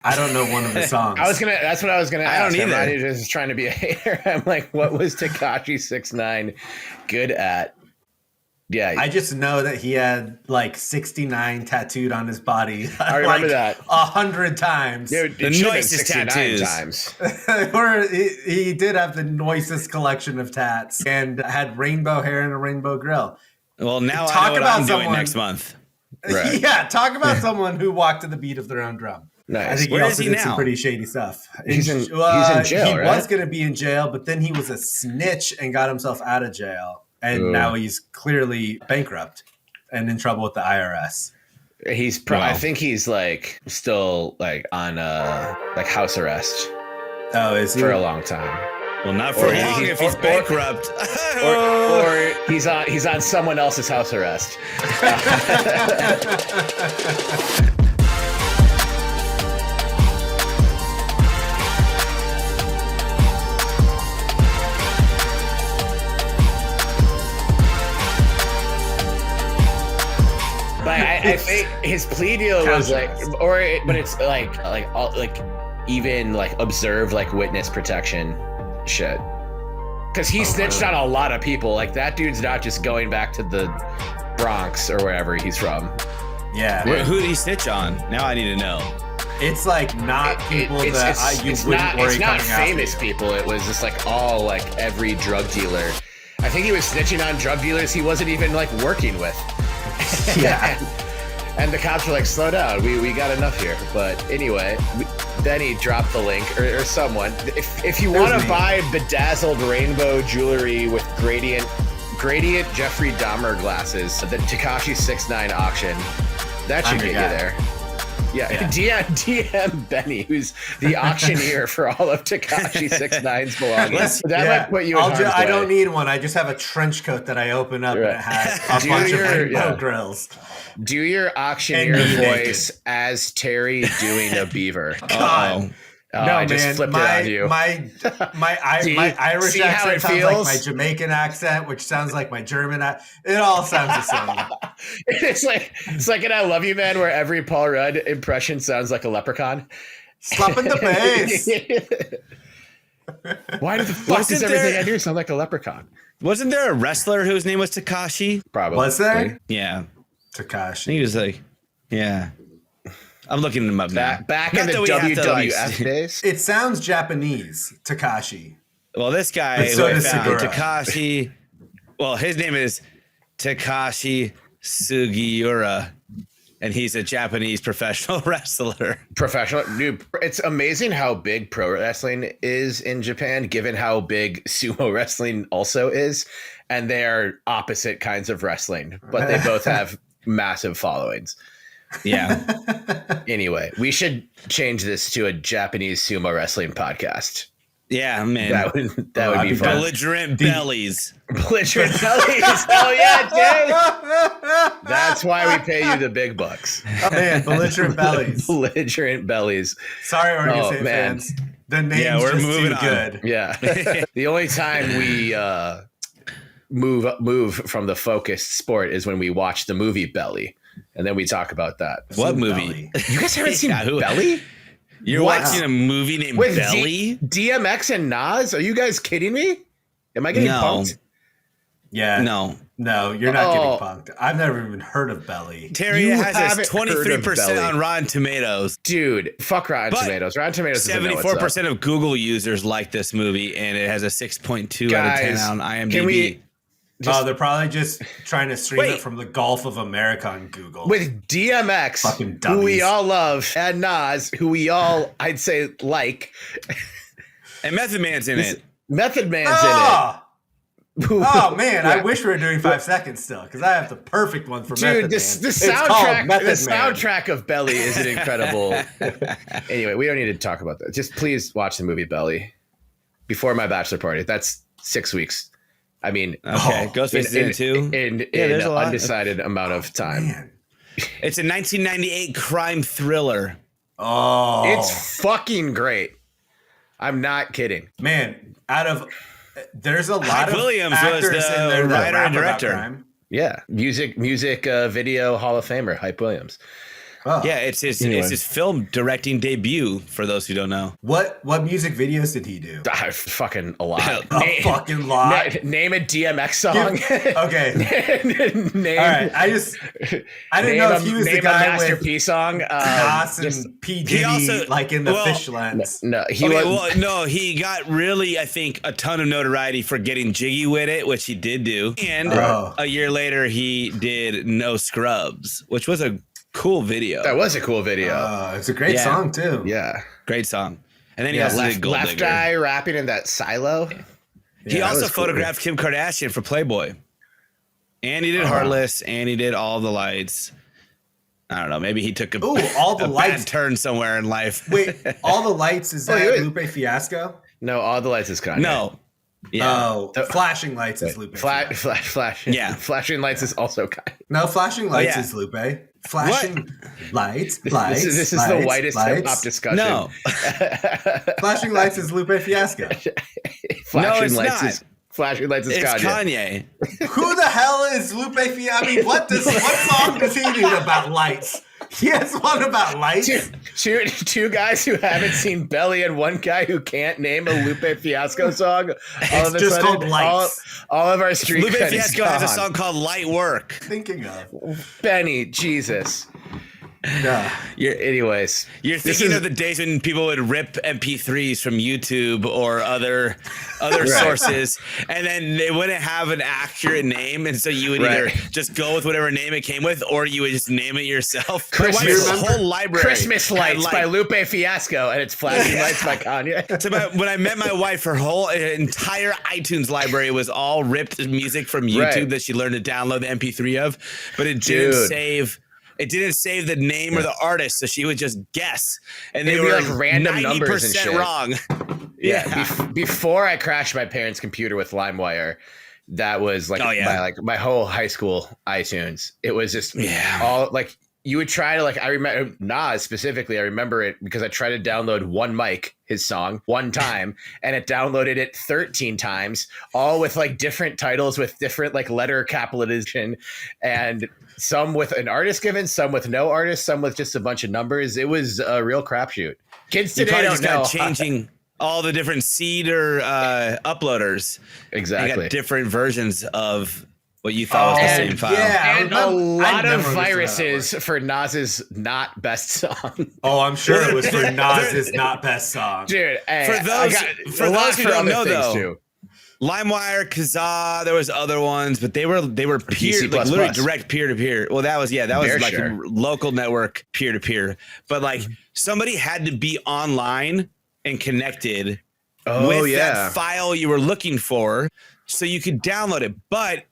I don't know one of the songs. That's what I was gonna ask. I don't either. I'm not just trying to be a hater. I'm like, what was Tekashi 6ix9ine good at? Yeah, I just know that he had like 69 tattooed on his body. I remember like that 100 times. Dude, The it should have been nicest 69 tattoos. times. Or he did have the nicest collection of tats and had rainbow hair and a rainbow grill. Well, now Talk I know what about I'm doing someone- next month. Right. Yeah, talk about someone who walked to the beat of their own drum. Nice. I think Where he is also he did now? some pretty shady stuff. He's in jail, He right? was going to be in jail, but then he was a snitch and got himself out of jail. And now he's clearly bankrupt and in trouble with the IRS. I think he's like still like on like house arrest Oh, is he? for a long time. Well, not for Or long he- if he's or- bankrupt. Or he's on someone else's house arrest. But I think his plea deal was like, but it's like even like observed like witness protection shit. Because he snitched on a lot of people. Like that dude's not just going back to the Bronx or wherever he's from. Yeah. Who did he snitch on? Now I need to know. It's like not people you wouldn't worry it's not coming after famous you. people. It was just like all like every drug dealer. I think he was snitching on drug dealers he wasn't even like working with. Yeah. And the cops were like, slow down, we got enough here. But anyway, then he dropped the link, or someone. If you want to buy bedazzled rainbow jewelry with gradient Jeffrey Dahmer glasses, the Tekashi 6ix9ine auction, that should get you there. Yeah. DM Benny, who's the auctioneer for all of Tekashi 6ix9ine's belongings. That might put you in harm's I way. don't need one. I just have a trench coat that I open up and it has a bunch of rainbow grills. Do your auctioneer And me voice as Terry doing a beaver. God. Oh, No, I just man, flipped it on you. my See- Irish see how accent it sounds like feels? my Jamaican accent, which sounds like my German accent. It all sounds the same. It's like an I Love You Man where every Paul Rudd impression sounds like a leprechaun. Slap in the face. Why the fuck Wasn't does everything there- I do sound like a leprechaun? Wasn't there a wrestler whose name was Tekashi? Probably. Was there? Yeah. I Tekashi. think he was like, yeah. I'm looking him up now. Back Not in the that we have to, like, WWF days. It sounds Japanese, Tekashi. Well, this guy But so who I does found, Segura. Tekashi. Well, his name is Tekashi Sugiura, and he's a Japanese professional wrestler. Professional. Dude, it's amazing how big pro wrestling is in Japan, given how big sumo wrestling also is. And they are opposite kinds of wrestling, but they both have massive followings. Yeah. Anyway, we should change this to a Japanese sumo wrestling podcast. Yeah, man. That would be fun. Belligerent bellies. Belligerent bellies. Hell yeah, Jay. That's why we pay you the big bucks. Oh man, belligerent bellies. Belligerent bellies. Sorry, Oregon Oh, State man. fans. The name's Yeah, we're just moving too on. good. Yeah. The only time we move from the focused sport is when we watch the movie Belly. And then we talk about that. What Seen movie? Belly. You guys haven't seen Yeah, who- Belly? You're What? watching a movie named With Belly? DMX and Nas? Are you guys kidding me? Am I getting No. punked? Yeah. No. No, you're not getting Oh. punked. I've never even heard of Belly. Terry You has haven't us heard of 23% Belly. on Rotten Tomatoes. Dude, fuck Rotten But Tomatoes. Rotten Tomatoes doesn't know what's up. 74% of Google users like this movie, and it has a 6.2 out of 10 Guys, on IMDb. can we- They're probably just trying to stream Wait. it from the Gulf of America on Google. With DMX, Fucking who we dummies. all love, and Nas, who we all, I'd say, like. And Method Man's in it. Method Man's oh, in it. oh man, I Yeah. wish we were doing 5 seconds still, because I have the perfect one for Dude, Method the Man. It's soundtrack, called Method the Man. soundtrack of Belly is an incredible. Anyway, we don't need to talk about that. Just please watch the movie Belly before my bachelor party. That's 6 weeks. I mean, Okay, Ghostface is in it too. in there's an a lot. undecided amount of time. Man. It's a 1998 crime thriller. Oh, It's fucking great. I'm not kidding. man. There's a lot Hype of Williams was actors the in there that writer rap and about director. crime. Yeah, music, video Hall of Famer, Hype Williams. Oh. Yeah, it's his film directing debut. For those who don't know, what music videos did he do? Fucking a lot. A fucking lot. Name a DMX song. Okay. Name. All right. I didn't know if he was the guy a Master with P song. Nas and P Diddy, also, like in the fish lens. No, he got really, I think, a ton of notoriety for getting jiggy with it, which he did do. And a year later, he did No Scrubs, which was a cool video. That was a cool video. It's a great song too. Yeah, great song. And then he also did Gold Left Digger. Eye rapping in that silo. He also photographed Kim Kardashian for Playboy. And he did Heartless, and he did All the Lights. I don't know. Maybe he took All the Lights bad turn somewhere in life. Wait, All the Lights, is that Lupe Fiasco? No, All the Lights is Kanye. No. Yeah. Flashing Lights is Lupe. Flashing. Yeah. Flashing Lights is also Kanye. No, Flashing Lights is Lupe. Flashing lights. This is the whitest hip hop discussion. No. Flashing Lights is Lupe Fiasco. Flashing Lights is it's Kanye. Who the hell is Lupe Fiasco? I mean, what song does he do about lights? He has one about lights. Two guys who haven't seen Belly and one guy who can't name a Lupe Fiasco song. It's just called Lights. All of our street Lupe cred Fiasco has a song called Light Work. Thinking of Benny, Jesus. Yeah. Anyways, You're thinking of the days when people would rip MP3s from YouTube or other sources, and then they wouldn't have an accurate name, and so you would either just go with whatever name it came with, or you would just name it yourself. Christmas, whole library. Christmas Lights by Lupe Fiasco, and it's Flashing Lights by Kanye. So when I met my wife, her whole entire iTunes library was all ripped music from YouTube that she learned to download the MP3 of, but it didn't save. It didn't save the name or the artist, so she would just guess, and they were like random 90% numbers and shit. wrong. Before I crashed my parents' computer with Limewire, that was like my whole high school iTunes. It was just all like you would try to I remember Nas specifically. I remember it because I tried to download One Mic, his song, one time, and it downloaded it 13 times, all with different titles with different letter capitalization, and some with an artist given, some with no artist, some with just a bunch of numbers. It was a real crapshoot. Kids today don't know. Changing all the different seed or uploaders. Exactly. They got different versions of what you thought was the same file. Yeah, and a lot of viruses for Nas's not best song. Oh, I'm sure it was for Nas's not best song. Dude, for those who don't know though, too. LimeWire, Kazaa, there was other ones, but they were peer, literally direct peer to peer. Well, that was a local network peer to peer. But somebody had to be online and connected with that file you were looking for, so you could download it. But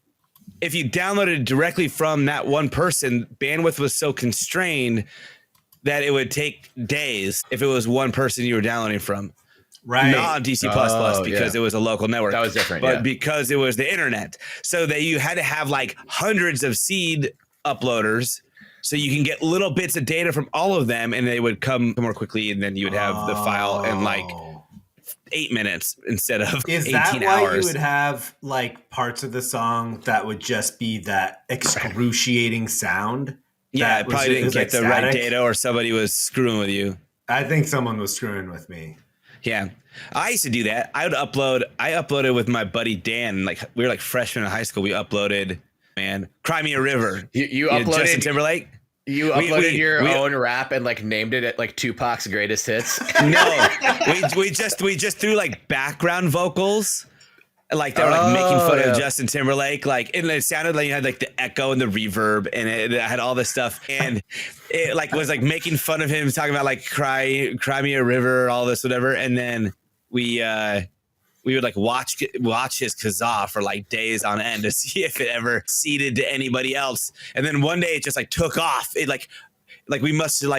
if you downloaded it directly from that one person, bandwidth was so constrained that it would take days if it was one person you were downloading from. Right. Not on DC++ because it was a local network. That was different. But because it was the internet. So that you had to have hundreds of seed uploaders so you can get little bits of data from all of them, and they would come more quickly, and then you would have the file in 8 minutes instead of 18 hours. Is that why you would have parts of the song that would just be that excruciating sound? Yeah, it probably didn't get the right data, or somebody was screwing with you. I think someone was screwing with me. Yeah. I used to do that. I uploaded with my buddy Dan. We were freshmen in high school. We uploaded, Cry Me a River. You uploaded Justin Timberlake? You uploaded your own rap and named it at Tupac's greatest hits? No. we just threw background vocals. They were making fun of Justin Timberlake, and it sounded like you had the echo and the reverb, and it had all this stuff, and it was making fun of him, talking about cry me a river, all this whatever, and then we would watch his Kazaa for days on end to see if it ever seeded to anybody else, and then one day it just took off. It we must have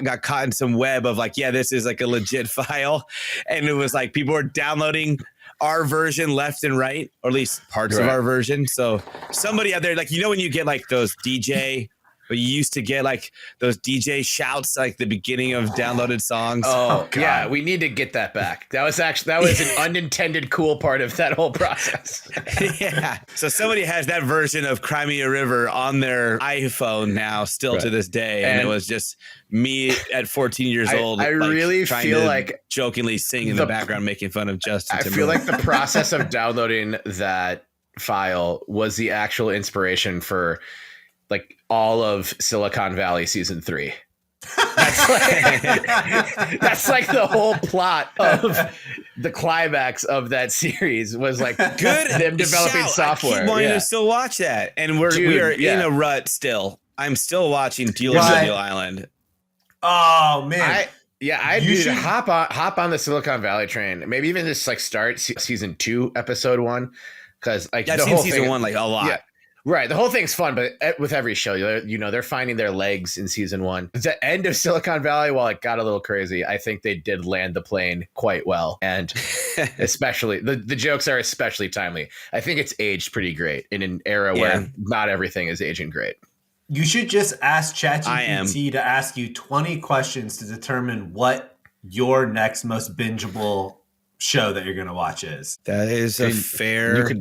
got caught in some web of this is a legit file, and it was people were downloading our version left and right, or at least parts of our version. So somebody out there, when you get those DJ but you used to get like those DJ shouts like the beginning of downloaded songs. Oh yeah, we need to get that back. That was an unintended cool part of that whole process. Yeah. So somebody has that version of Cry Me a River on their iPhone now, still to this day, and it was just me at 14 years old. I really feel like jokingly sing in the background, making fun of Justin Timberlake. I feel like the process of downloading that file was the actual inspiration for like all of Silicon Valley season 3. That's like the whole plot of the climax of that series was like good them developing software. I keep wanting to still watch that, and we are in a rut still. I'm still watching Deal Island. Oh man. I do hop on the Silicon Valley train. Maybe even just like start season 2, episode 1, because like I've seen season 1 like a lot. Yeah, right. The whole thing's fun, but with every show, they're finding their legs in season 1. The end of Silicon Valley, while it got a little crazy, I think they did land the plane quite well, and especially the jokes are especially timely. I think it's aged pretty great in an era where not everything is aging great. You should just ask ChatGPT to ask you 20 questions to determine what your next most bingeable show that you're going to watch is. That is a fair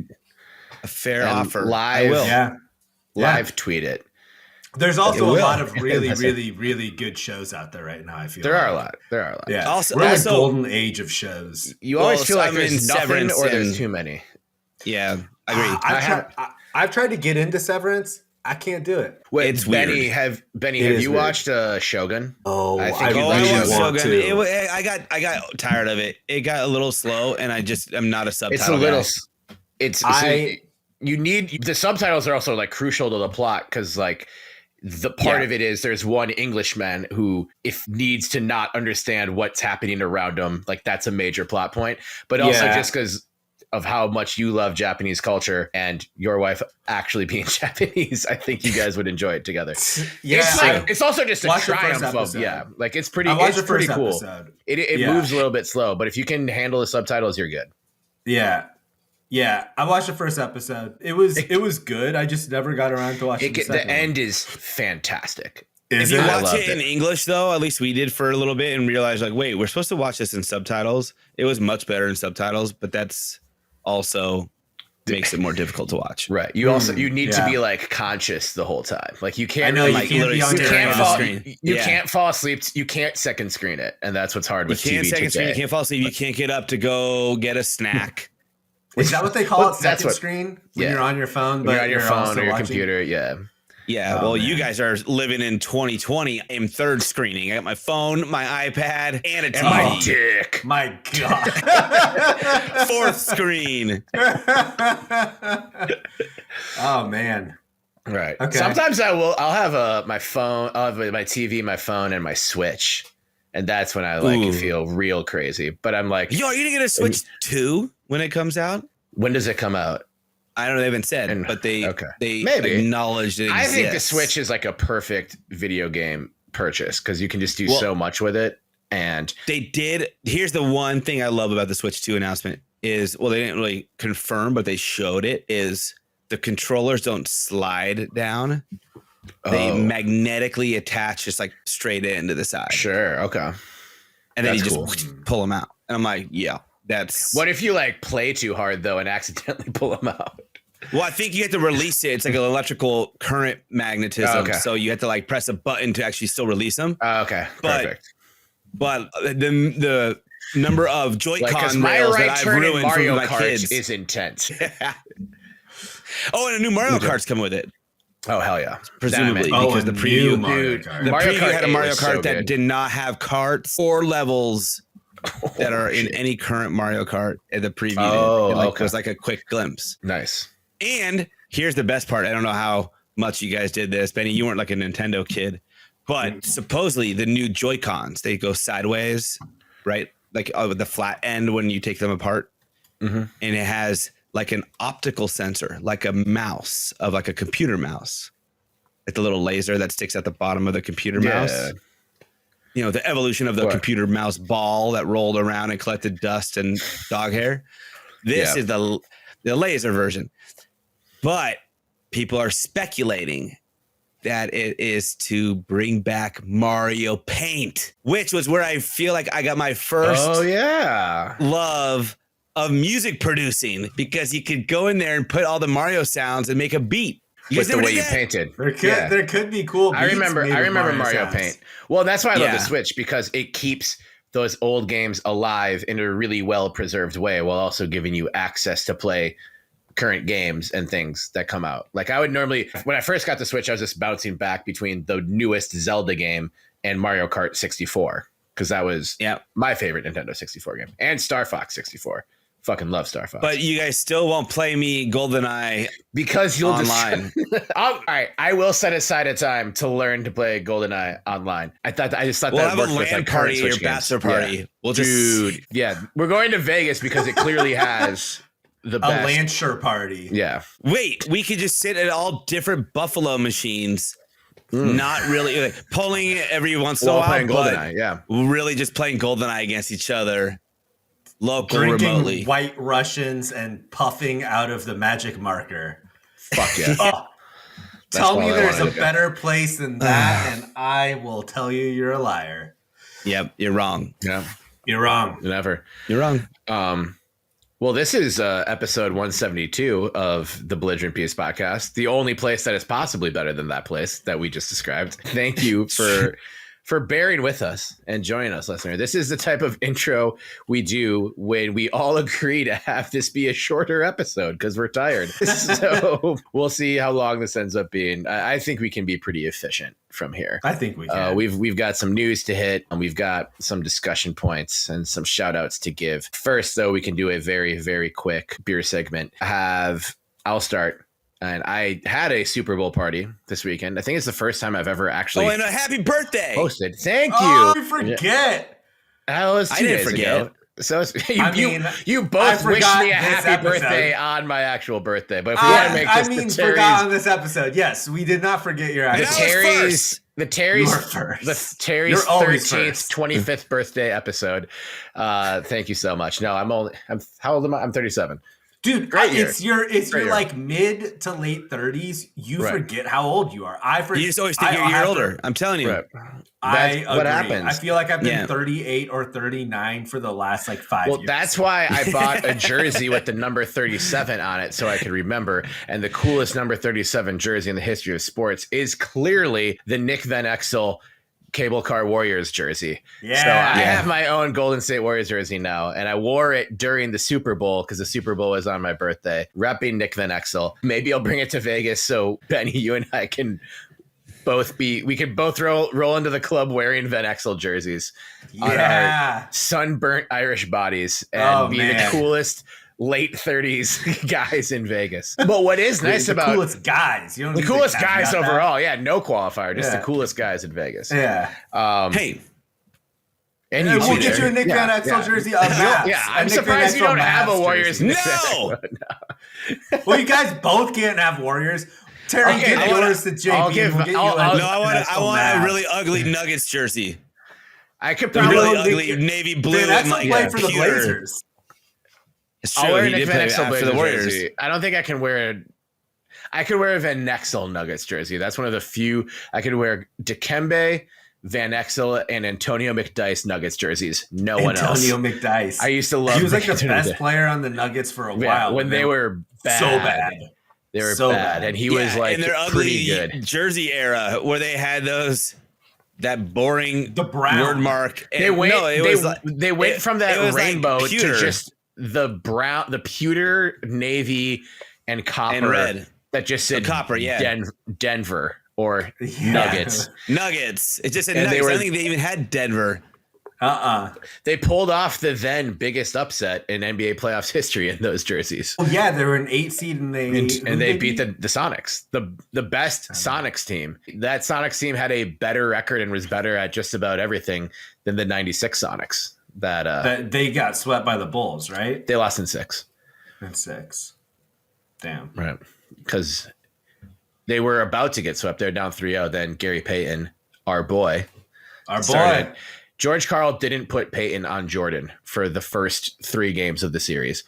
offer. Live tweet it. There's also a lot of really, really, really good shows out there right now. I feel there are a lot. Yeah, also, we're in a golden age of shows. You always feel like there's nothing or there's too many. Yeah, I agree. I've tried to get into Severance. I can't do it. Wait, it's Benny, weird. have you watched Shogun? Oh, I think I watched Shogun. to. I got tired of it. It got a little slow, and I'm not a subtitle. It's a little. guy. You need the subtitles are also like crucial to the plot because like the part of it is there's one Englishman who if needs to not understand what's happening around him, like that's a major plot point. But also just because of how much you love Japanese culture and your wife actually being Japanese, I think you guys would enjoy it together. It's also just a triumph of like it's pretty cool. Episode. It moves a little bit slow, but if you can handle the subtitles, you're good. Yeah, I watched the first episode. It was good. I just never got around to watching the second The end is fantastic. If you watch it in English, though, at least we did for a little bit and realized like, wait, we're supposed to watch this in subtitles. It was much better in subtitles, but that's also makes it more difficult to watch. Right. You need to be like conscious the whole time. Like you can't can't fall asleep. You can't second screen it. And that's what's hard with TV. You can't second screen. You can't fall asleep. You can't get up to go get a snack. Is that what they call it? Second screen? When you're on your phone, but you're on your phone or your computer. Yeah. Yeah, well, you guys are living in 2020. I'm third screening. I got my phone, my iPad, and a TV. And my dick. My God. Fourth screen. Oh, man. Right. Okay. Sometimes I'll have my phone, I'll have my TV, my phone, and my Switch. And that's when I feel real crazy. But I'm like, yo, are you going to get a Switch 2 when it comes out? When does it come out? I don't know. They haven't said, but they maybe acknowledged it exists. I think the Switch is like a perfect video game purchase because you can just do so much with it. And they did. Here's the one thing I love about the Switch 2 announcement is, well, they didn't really confirm, but they showed it, is the controllers don't slide down. They magnetically attach just like straight into the side. Sure. Okay. And then you just pull them out. And I'm like, yeah. What if you like play too hard though and accidentally pull them out? Well, I think you have to release it. It's like an electrical current magnetism. So you have to like press a button to actually still release them. Okay. Perfect. But the number of Joy-Con rails that I've ruined for my kids is intense. Oh, and a new Mario Kart's coming with it. Oh, hell yeah. Presumably, because the preview Mario Kart had a Mario Kart that did not have carts or levels that are in any current Mario Kart at the preview. It was like a quick glimpse. Nice. And here's the best part. I don't know how much you guys did this. Benny, you weren't like a Nintendo kid, but supposedly the new Joy-Cons, they go sideways, right? Like with the flat end when you take them apart. Mm-hmm. And it has like an optical sensor, like a mouse of like a computer mouse. Like the little laser that sticks at the bottom of the computer mouse. You know, the evolution of the computer mouse ball that rolled around and collected dust and dog hair. This is the laser version. But people are speculating that it is to bring back Mario Paint, which was where I feel like I got my first love of music producing, because you could go in there and put all the Mario sounds and make a beat. With the way you painted. There could be cool beats. I remember Mario Paint. Well, that's why I love the Switch, because it keeps those old games alive in a really well-preserved way while also giving you access to play current games and things that come out. Like I would normally, when I first got the Switch, I was just bouncing back between the newest Zelda game and Mario Kart 64, because that was my favorite Nintendo 64 game, and Star Fox 64. Fucking love Star Fox. But you guys still won't play me GoldenEye because you'll online. All right, I will set aside a time to learn to play GoldenEye online. I just thought we'll that have a LAN party or bachelor party. Yeah. We'll just we're going to Vegas because it clearly has the best. A Lancer party. Yeah. Wait, we could just sit at all different Buffalo machines. Not really like, pulling it every once in a while, playing GoldenEye, really just playing GoldenEye against each other. Local, drinking remotely. White Russians and puffing out of the magic marker. Fuck yeah. Tell me there's a better place than that, and I will tell you you're a liar. Yep, you're wrong. Yeah. You're wrong. Never. You're wrong. Well, this is episode 172 of the Belligerent Peace podcast, the only place that is possibly better than that place that we just described. Thank you for bearing with us and joining us, listener. This is the type of intro we do when we all agree to have this be a shorter episode because we're tired. So we'll see how long this ends up being. I think we can be pretty efficient from here. I think we can. We've got some news to hit, and we've got some discussion points and some shout outs to give. First, though, we can do a very, very quick beer segment. I'll start. And I had a Super Bowl party this weekend. I think it's the first time I've ever actually. Oh, and a happy birthday! Hosted. Thank you. Oh, I forget. That was 2 days ago. So you both wished me a happy birthday on my actual birthday. But if we want to make this forgot on this episode. Yes, we did not forget your actual the Terry's 13th, 25th birthday episode. Thank you so much. No, how old am I? I'm 37. Dude, it's your like mid to late 30s. You forget how old you are. I forget. You just always think you're a year older. I'm telling you. Right. I agree. What happens. I feel like I've been 38 or 39 for the last like 5 years. Well, that's why I bought a jersey with the number 37 on it so I could remember. And the coolest number 37 jersey in the history of sports is clearly the Nick Van Exel Cable Car Warriors jersey. Yeah. So I have my own Golden State Warriors jersey now, and I wore it during the Super Bowl because the Super Bowl was on my birthday, repping Nick Van Exel. Maybe I'll bring it to Vegas so Benny, you and I can we could both roll into the club wearing Van Exel jerseys on our sunburnt Irish bodies and the coolest late 30s guys in Vegas. But what is nice about the coolest guys, the coolest guys overall, no qualifier, just the coolest guys in Vegas. Yeah. And we'll get you a Nick Van Exel jersey. I'm surprised you don't have a Warriors. No. Well, you guys both can't have Warriors. Terry, give yours to JP. I want a really ugly Nuggets jersey. I could probably really ugly navy blue and like play for the Blazers. It's true. I'll wear he did play for the Warriors. Jersey. I don't think I can wear. I could wear a Van Exel Nuggets jersey. That's one of the few I could wear. Dikembe, Van Exel, and Antonio McDyess Nuggets jerseys. No one else. Antonio McDyess. I used to love. He was like the best player on the Nuggets for a while when they were bad. So bad. They were so bad, and he was like in their ugly jersey era where they had that boring word mark. They went from that rainbow to just the brown, the pewter, navy, and copper and red that just said copper. Denver or Nuggets. Nuggets. It just said Nuggets. I don't think they even had Denver. They pulled off the then biggest upset in NBA playoffs history in those jerseys. Oh yeah, they were an 8 seed and they beat the Sonics, the best Sonics team. That Sonics team had a better record and was better at just about everything than the 96 Sonics. That they got swept by the Bulls, right? They lost in 6. In 6. Damn. Right. Because they were about to get swept. They're down 3-0. Then Gary Payton, our boy. George Karl didn't put Payton on Jordan for the first 3 games of the series.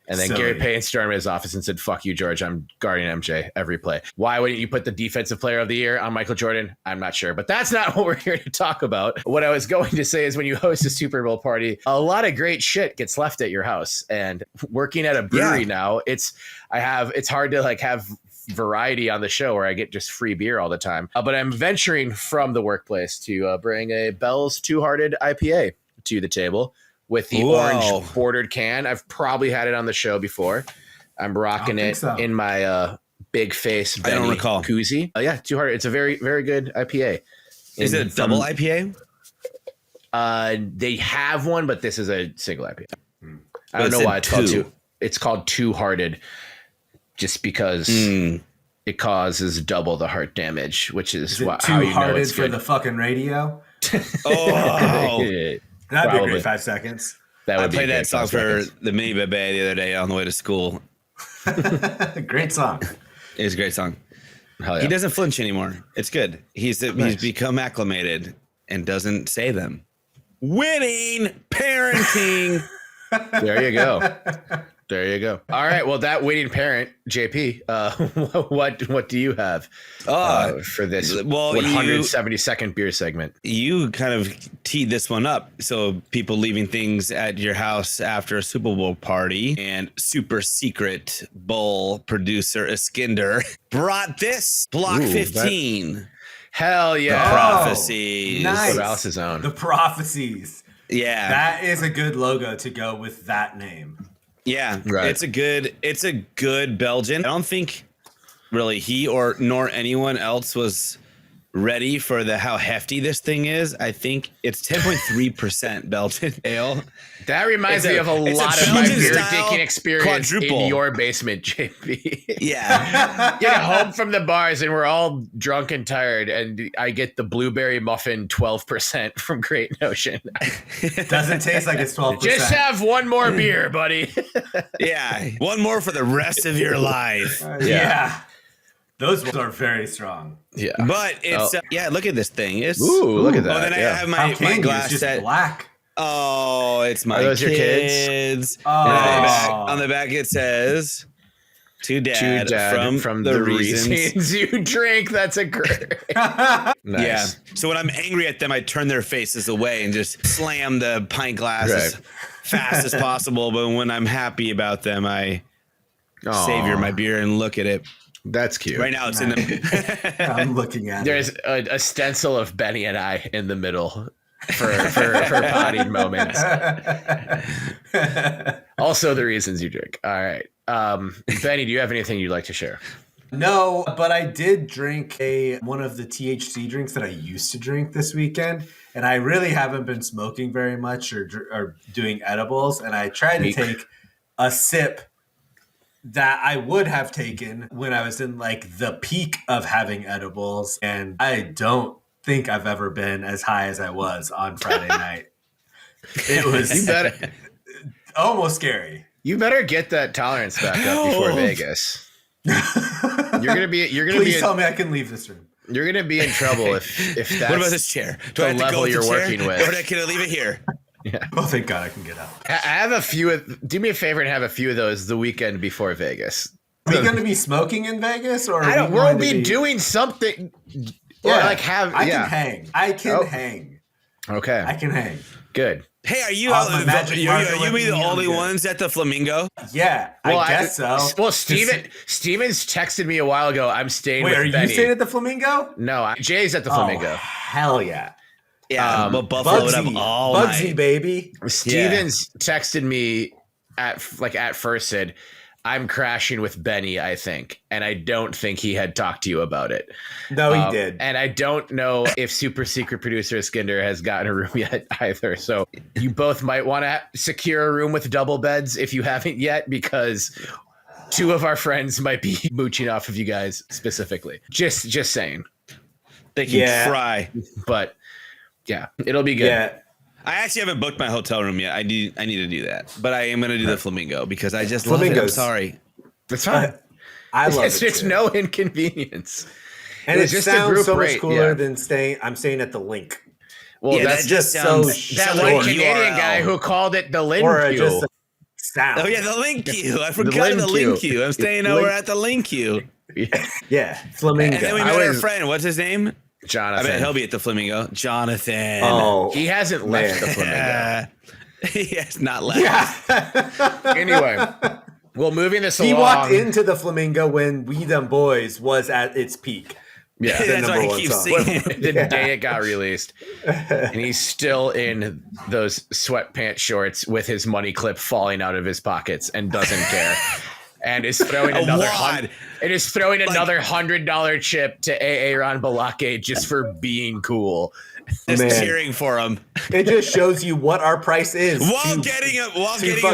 And then Gary Payton stormed his office and said, "Fuck you, George. I'm guarding MJ every play." Why wouldn't you put the defensive player of the year on Michael Jordan? I'm not sure, but that's not what we're here to talk about. What I was going to say is when you host a Super Bowl party, a lot of great shit gets left at your house. And working at a brewery now, it's hard to like have variety on the show where I get just free beer all the time. But I'm venturing from the workplace to bring a Bell's Two-Hearted IPA to the table. With the orange bordered can. I've probably had it on the show before. I'm rocking it in my big face Benny I don't recall. koozie. Yeah, Two-Hearted. It's a very, very good IPA. Is it a double IPA? They have one, but this is a single IPA. I don't know why it's called two. It's called Two-Hearted just because it causes double the heart damage, which is how you know it's good. For the fucking radio? That'd be a great 5 seconds. I played that song for the Mini Bebe the other day on the way to school. Great song. It is a great song. He doesn't flinch anymore. It's good. He's become acclimated and doesn't say them. Winning parenting. There you go. There you go. All right. Well, that waiting parent, JP, what do you have for this 172nd beer segment? You kind of teed this one up. So people leaving things at your house after a Super Bowl party, and super secret bowl producer Iskender brought this Block 15. Hell yeah. The Prophecies. Nice. Corvallis' own. The Prophecies. Yeah. That is a good logo to go with that name. Yeah, right. It's a good Belgian. I don't think really he nor anyone else was ready for how hefty this thing is. I think it's 10.3% Belgian ale. That reminds me of a lot of my beer drinking experience in your basement, JP. Yeah. Get home from the bars and we're all drunk and tired, and I get the blueberry muffin 12% from Great Notion. Doesn't taste like it's 12%. Just have one more beer, buddy. Yeah. One more for the rest of your life. Yeah. Those ones are very strong. Yeah. But it's, look at this thing. Look at that. Oh, then I have my glass just black. Oh, it's my those kids. Your kids? Oh. On the back it says, to dad from the reasons you drink. That's a great. Nice. Yeah. So when I'm angry at them, I turn their faces away and just slam the pint glass as fast as possible. But when I'm happy about them, I savor my beer and look at it. That's cute. Right now it's in the I'm looking at There's a stencil of Benny and I in the middle for potty moments. Also the reasons you drink. All right. Benny, do you have anything you'd like to share? No, but I did drink one of the THC drinks that I used to drink this weekend, and I really haven't been smoking very much or doing edibles, and I tried to take a sip that I would have taken when I was in like the peak of having edibles, and I don't think I've ever been as high as I was on Friday night. It was almost scary. You better get that tolerance back up before Vegas. Please tell me I can leave this room. You're gonna be in trouble if that's what about this chair? Do I have to go with the level you're working with? Or can I leave it here? Yeah. Oh, thank God I can get out. I have a few. Do me a favor and have a few of those the weekend bore Vegas. Are we going to be smoking in Vegas, or we'll be doing something? Yeah, or like have. I can hang. I can hang. Okay, I can hang. Good. Hey, are you the only ones at the Flamingo? Yeah, I guess so. Well, Steven's texted me a while ago. I'm staying with Benny. Are you staying at the Flamingo? No, Jay's at the Flamingo. Hell yeah. Yeah, but Buffaloed up all Bugsy, night. baby. Stevens texted me at first, said, "I'm crashing with Benny, I think," and I don't think he had talked to you about it. No, he did. And I don't know if super secret producer Skinder has gotten a room yet either. So you both might want to secure a room with double beds if you haven't yet, because two of our friends might be mooching off of you guys specifically. Just saying. They can try, but. Yeah, it'll be good. Yeah. I actually haven't booked my hotel room yet. I need to do that, but I am going to do the Flamingo because I just love it. I'm sorry. That's fine. I love it. It's no inconvenience. And it just sounds so much cooler than I'm staying at the Link. Well, that's that just sounds that one Canadian guy who called it the Link. Or just sound. Oh yeah, the link queue. I forgot the link queue. I'm staying over at the link queue. Yeah, Flamingo. And then we met our friend. What's his name? Jonathan. I bet he'll be at the Flamingo. Jonathan. Oh, he hasn't left the Flamingo. He has not left. Yeah. Anyway, well, moving this along. He walked into the Flamingo when We Them Boys was at its peak. Yeah, that's why he keeps singing. The day it got released. And he's still in those sweatpants shorts with his money clip falling out of his pockets and doesn't care. And is throwing another $100 chip to Aaron Balake just for being cool. Just cheering for him. It just shows you what our price is. While getting a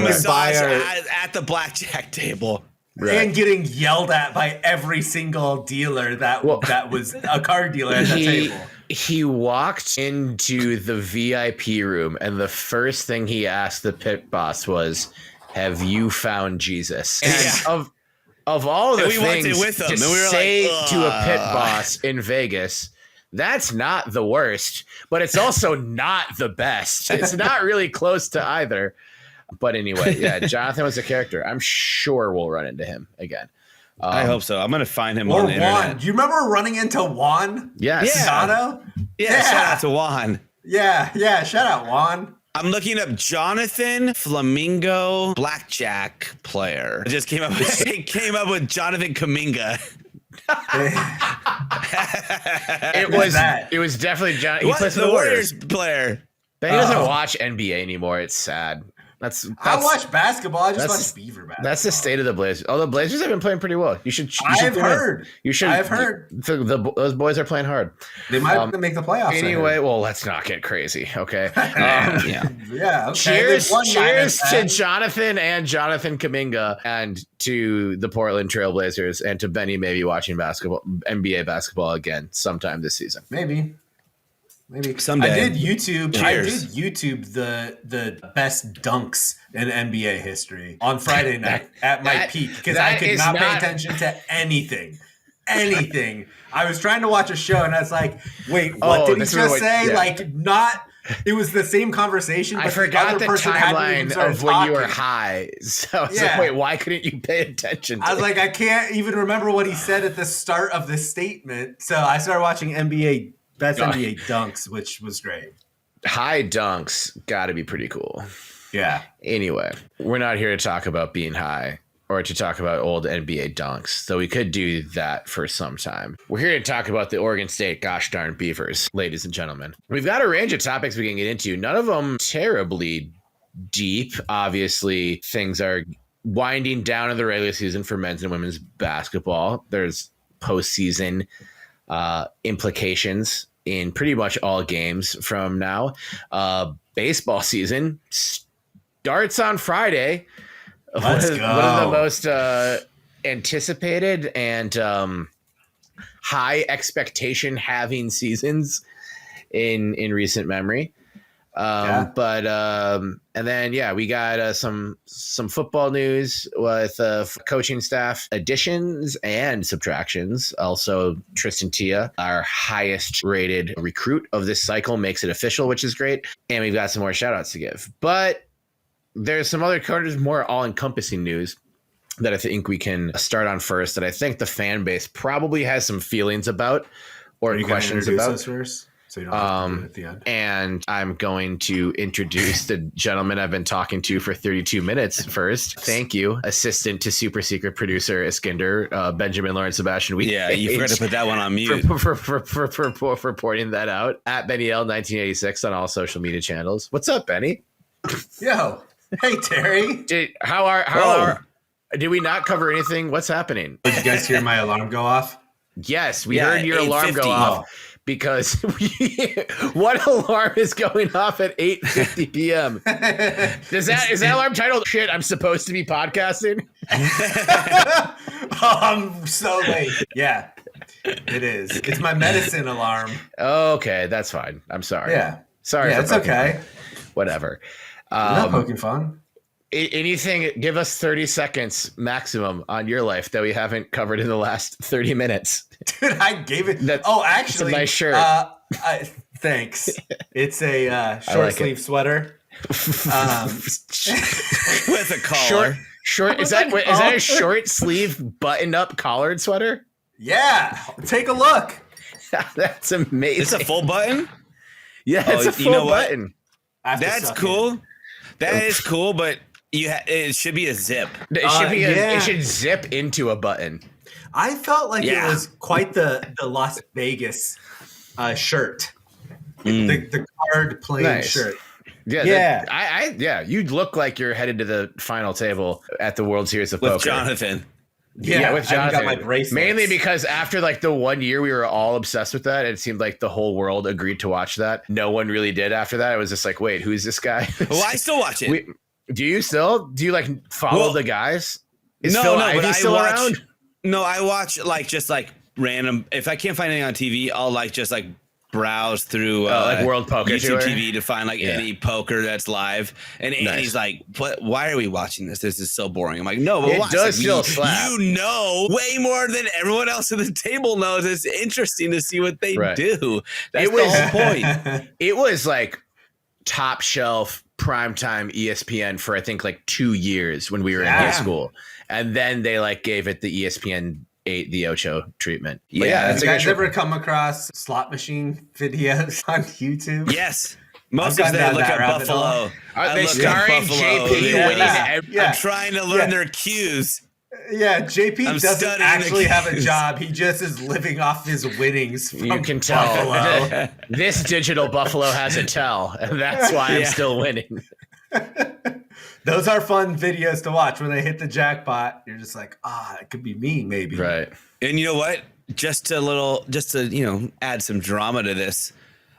massage at the blackjack table. Right. And getting yelled at by every single dealer that was a card dealer at that table. He walked into the VIP room, and the first thing he asked the pit boss was, "Have you found Jesus?" And of all the things to say to a pit boss in Vegas, that's not the worst, but it's also not the best. It's not really close to either. But anyway, yeah, Jonathan was a character. I'm sure we'll run into him again. I hope so. I'm going to find him on the internet. Do you remember running into Juan? Yes. Sato? Yeah, shout out to Juan. Yeah, shout out Juan. I'm looking up Jonathan Flamingo blackjack player. It just came up with Jonathan Kaminga. It was definitely John. He plays the Warriors player. But he doesn't watch NBA anymore. It's sad. I watch basketball. I just watch Beaver basketball. That's the state of the Blazers. Oh, the Blazers have been playing pretty well. I've heard. Those boys are playing hard. They might make the playoffs. Anyway, well, let's not get crazy, okay? Yeah. Okay. Cheers to Jonathan and Jonathan Kaminga, and to the Portland Trailblazers, and to Benny maybe watching NBA basketball again sometime this season. Maybe someday. I did YouTube the best dunks in NBA history on Friday night at my peak because I could not pay attention to anything. I was trying to watch a show and I was like, wait, what did he just say? Yeah. It was the same conversation. But I forgot the timeline of when you were high. So I was like, wait, why couldn't you pay attention to I was like, I can't even remember what he said at the start of the statement. So I started watching NBA dunks, which was great. High dunks got to be pretty cool. Yeah. Anyway, we're not here to talk about being high or to talk about old NBA dunks, so we could do that for some time. We're here to talk about the Oregon State gosh darn Beavers, ladies and gentlemen. We've got a range of topics we can get into, none of them terribly deep. Obviously, things are winding down in the regular season for men's and women's basketball. There's postseason implications in pretty much all games from now. Baseball season starts on Friday. Let's go. One of the most anticipated and high expectation having seasons in recent memory. And then we got some football news with coaching staff additions and subtractions. Also, Tristan Tia, our highest rated recruit of this cycle, makes it official, which is great. And we've got some more shout outs to give. But there's some other more all-encompassing news that I think we can start on first, that I think the fan base probably has some feelings about or questions about. Us first? So you don't have to do it at the end. And I'm going to introduce the gentleman I've been talking to for 32 minutes first. Thank you, assistant to super secret producer Iskander, Benjamin Lawrence Sebastian. Yeah, you forgot to put that one on mute. For pointing that out. At Benny L 1986 on all social media channels. What's up, Benny? Yo, hey Terry. Did we not cover anything? What's happening? Did you guys hear my alarm go off? Yes, we heard your alarm go off. Because what alarm is going off at 8:50 p.m.? Is that alarm titled "Shit, I'm supposed to be podcasting"? I'm so late. Yeah, it is. It's my medicine alarm. Okay, that's fine. I'm sorry. Yeah, sorry. Yeah, it's okay. Whatever. Not poking fun. Anything? Give us 30 seconds maximum on your life that we haven't covered in the last 30 minutes. Dude, I gave it. Actually, it's a nice shirt. Thanks. It's a short sleeve sweater. With a collar. Short. Is that a short sleeve button up collared sweater? Yeah, take a look. That's amazing. It's a full button? Yeah, it's a full button. That's cool. That is cool, but it should be a zip. It should zip into a button. I felt like it was quite the Las Vegas shirt. The card playing shirt. Yeah. You look like you're headed to the final table at the World Series of Poker. With Jonathan. Yeah, with Jonathan. I got my bracelets. Mainly because after like the 1 year we were all obsessed with that, it seemed like the whole world agreed to watch that. No one really did after that. It was just like, wait, who's this guy? Well, I still watch it. Do you still? Do you like follow the guys? Is Phil Ivey still around? No, I watch just random. If I can't find anything on TV, I'll just browse through like World Poker YouTube TV to find any poker that's live. And Andy's like, "What? Why are we watching this? This is so boring." I'm like, "No, but it does still slap. You know way more than everyone else at the table knows. It's interesting to see what they do. That's the whole point." It was like top shelf primetime ESPN for I think 2 years when we were in high school, and then they gave it the ESPN 8 the Ocho treatment. But have you guys ever come across slot machine videos on YouTube? Yes. Most of them look at Buffalo. They starring JP winning. I'm trying to learn their cues. Yeah, JP doesn't actually have a job. He just is living off his winnings from You can tell. Buffalo. This digital Buffalo has a tell, and that's why I'm still winning. Those are fun videos to watch when they hit the jackpot. You're just like, it could be me, maybe. Right. And you know what? Just to add some drama to this,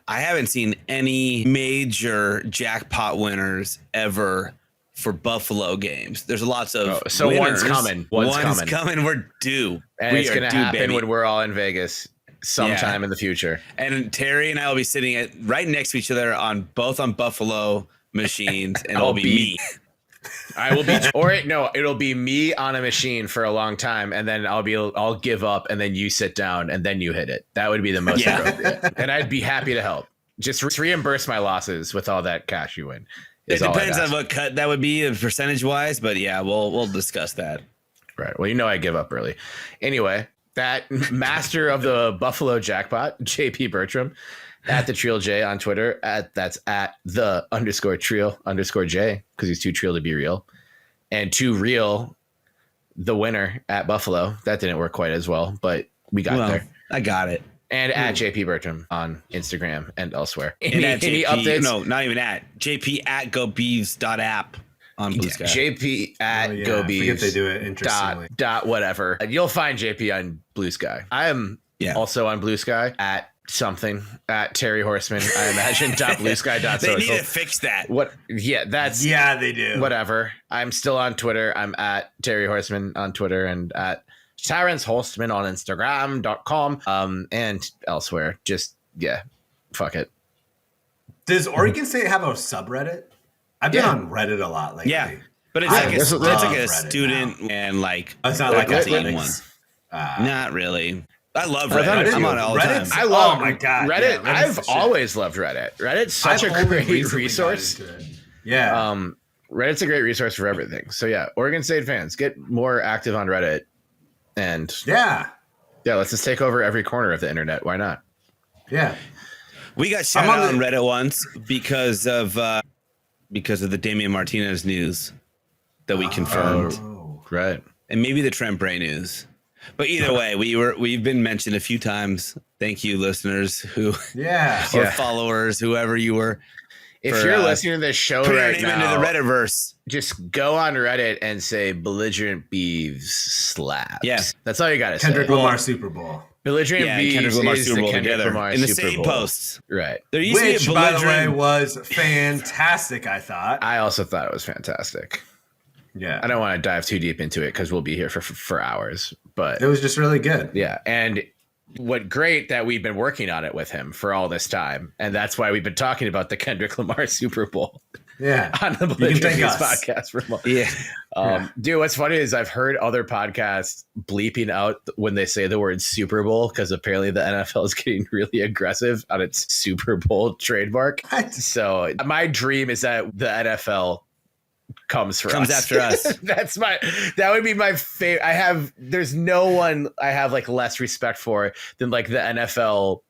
I haven't seen any major jackpot winners ever for Buffalo games. There's lots of one's winners. coming. One's coming. We're due. And it's going to happen when we're all in Vegas sometime in the future. And Terry and I will be sitting right next to each other on Buffalo machines, and it'll be me. I will be, it'll be me on a machine for a long time, and then I'll give up, and then you sit down, and then you hit it. That would be the most appropriate, and I'd be happy to help. Just reimburse my losses with all that cash you win. It depends on what cut that would be percentage wise, but we'll discuss that. Right. Well, I give up early. Anyway, that master of the Buffalo jackpot, JP Bertram. At the Trill J on Twitter. That's at the _Trill_J because he's too trill to be real. And too real, the winner at Buffalo. That didn't work quite as well, but we got there. I got it. And at JP Bertram on Instagram and elsewhere. Any updates? No, not even at. JP at gobeavs.app on Blue Sky. JP at gobeavs. I forget they do it interestingly. Dot whatever. You'll find JP on Blue Sky. I am also on Blue Sky at something at Terry Horseman, I imagine. .bluesky.social. They need to fix that. What? Yeah, they do. Whatever. I'm still on Twitter. I'm at Terry Horseman on Twitter and at Terrence Horseman on Instagram.com and elsewhere. Just fuck it. Does Oregon State have a subreddit? I've been on Reddit a lot lately. Yeah, but it's like a student now. And it's not like a team one. Not really. I love Reddit. I'm on it all the time. I love my God. Reddit. Yeah, I've always loved Reddit. Reddit's such a great resource. Yeah. Reddit's a great resource for everything. So Oregon State fans, get more active on Reddit. And let's just take over every corner of the internet. Why not? Yeah. We got shut out on Reddit once because of the Damian Martinez news that we confirmed. Right. And maybe the Trent Bray news. But either way, we've been mentioned a few times. Thank you, listeners or followers, whoever you were. If you're listening to this show right now, into the Redditverse, just go on Reddit and say Belligerent Beavs slaps. Yeah, that's all you got to say. Kendrick Lamar Super Bowl. Belligerent Beavs Kendrick Lamar Super Bowl Kendrick together Lamar in the Super same Bowl. posts. Right. There used to be a by the way, was fantastic. I thought. I also thought it was fantastic. Yeah. I don't want to dive too deep into it because we'll be here for hours. But it was just really good. Yeah. And what great that we've been working on it with him for all this time. And that's why we've been talking about the Kendrick Lamar Super Bowl. Yeah. on the Belligerent podcast remote. Yeah. Dude, what's funny is I've heard other podcasts bleeping out when they say the word Super Bowl because apparently the NFL is getting really aggressive on its Super Bowl trademark. What? So my dream is that the NFL comes after us. That would be my favorite. There's no one I have like less respect for than like the NFL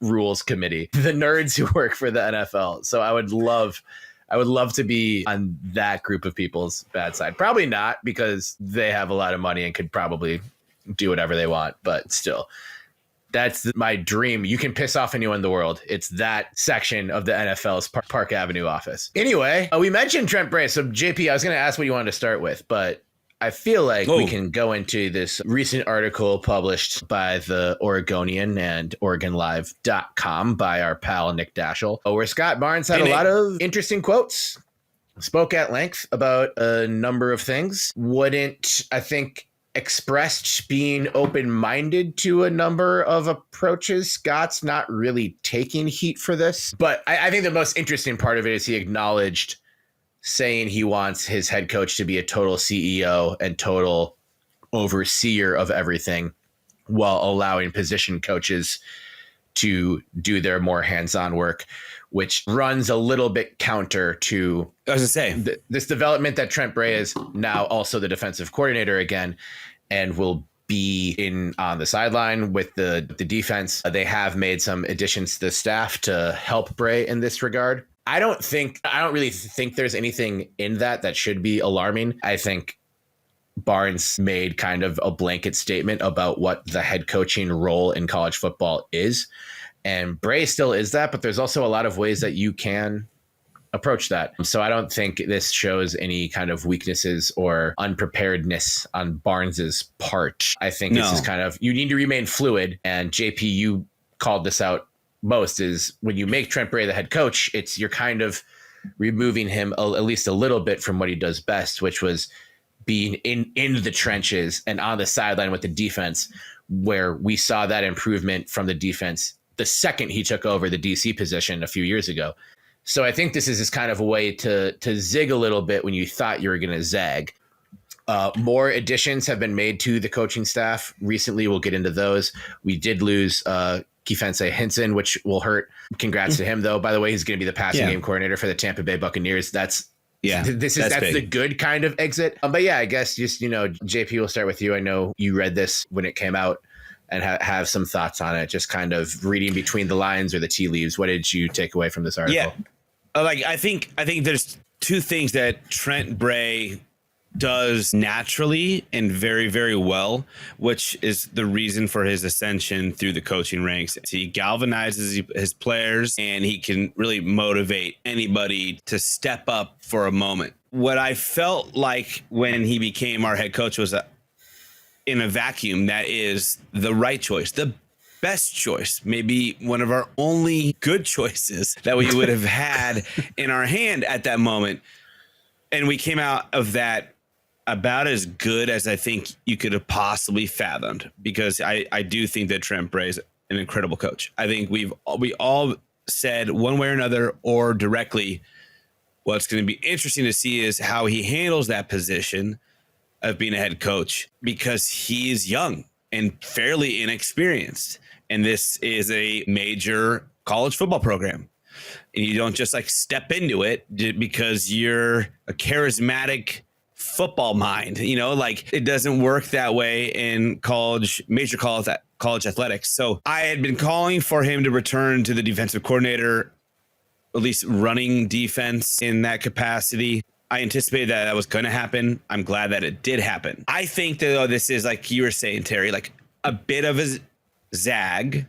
rules committee, the nerds who work for the NFL. So I would love to be on that group of people's bad side. Probably not, because they have a lot of money and could probably do whatever they want, but still. That's my dream. You can piss off anyone in the world. It's that section of the NFL's Park Avenue office. Anyway, we mentioned Trent Bray. So, JP, I was going to ask what you wanted to start with, but I feel like we can go into this recent article published by the Oregonian and OregonLive.com by our pal Nick Daschel, where Scott Barnes had a lot of interesting quotes, spoke at length about a number of things. Expressed being open-minded to a number of approaches. Scott's not really taking heat for this, but I think the most interesting part of it is he acknowledged saying he wants his head coach to be a total CEO and total overseer of everything while allowing position coaches to do their more hands-on work, which runs a little bit counter to this development that Trent Bray is now also the defensive coordinator again and will be on the sideline with the defense. They have made some additions to the staff to help Bray in this regard. I don't really think there's anything in that should be alarming. I think Barnes made kind of a blanket statement about what the head coaching role in college football is. And Bray still is that, but there's also a lot of ways that you can approach that. So I don't think this shows any kind of weaknesses or unpreparedness on Barnes's part. I think this is kind of, you need to remain fluid. And JP, you called this out most, is when you make Trent Bray the head coach, you're kind of removing him at least a little bit from what he does best, which was being in the trenches and on the sideline with the defense, where we saw that improvement from the defense the second he took over the DC position a few years ago. So I think this is kind of a way to zig a little bit when you thought you were going to zag. More additions have been made to the coaching staff recently. We'll get into those. We did lose Kefense Hinson, which will hurt. Congrats to him, though. By the way, he's going to be the passing game coordinator for the Tampa Bay Buccaneers. That's the good kind of exit. But yeah, I guess just, JP, we'll start with you. I know you read this when it came out and have some thoughts on it, just kind of reading between the lines or the tea leaves. What did you take away from this article? Yeah, I think there's two things that Trent Bray does naturally and very, very well, which is the reason for his ascension through the coaching ranks. He galvanizes his players and he can really motivate anybody to step up for a moment. What I felt like when he became our head coach was in a vacuum, that is the right choice, the best choice, maybe one of our only good choices that we would have had in our hand at that moment. And we came out of that about as good as I think you could have possibly fathomed, because I do think that Trent Bray is an incredible coach. I think we all said one way or another or directly, what's going to be interesting to see is how he handles that position of being a head coach, because he is young and fairly inexperienced. And this is a major college football program. And you don't just step into it because you're a charismatic football mind, it doesn't work that way in major college athletics. So I had been calling for him to return to the defensive coordinator, at least running defense in that capacity. I anticipated that was going to happen. I'm glad that it did happen. I think that this is, like you were saying, Terry, a bit of a zag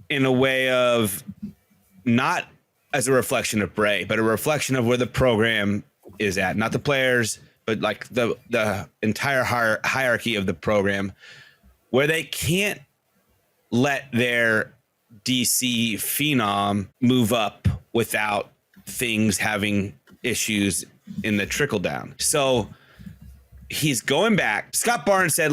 in a way of not as a reflection of Bray, but a reflection of where the program is at, not the players, but the entire hierarchy of the program, where they can't let their DC phenom move up without things having issues in the trickle down. So he's going back. Scott Barnes said,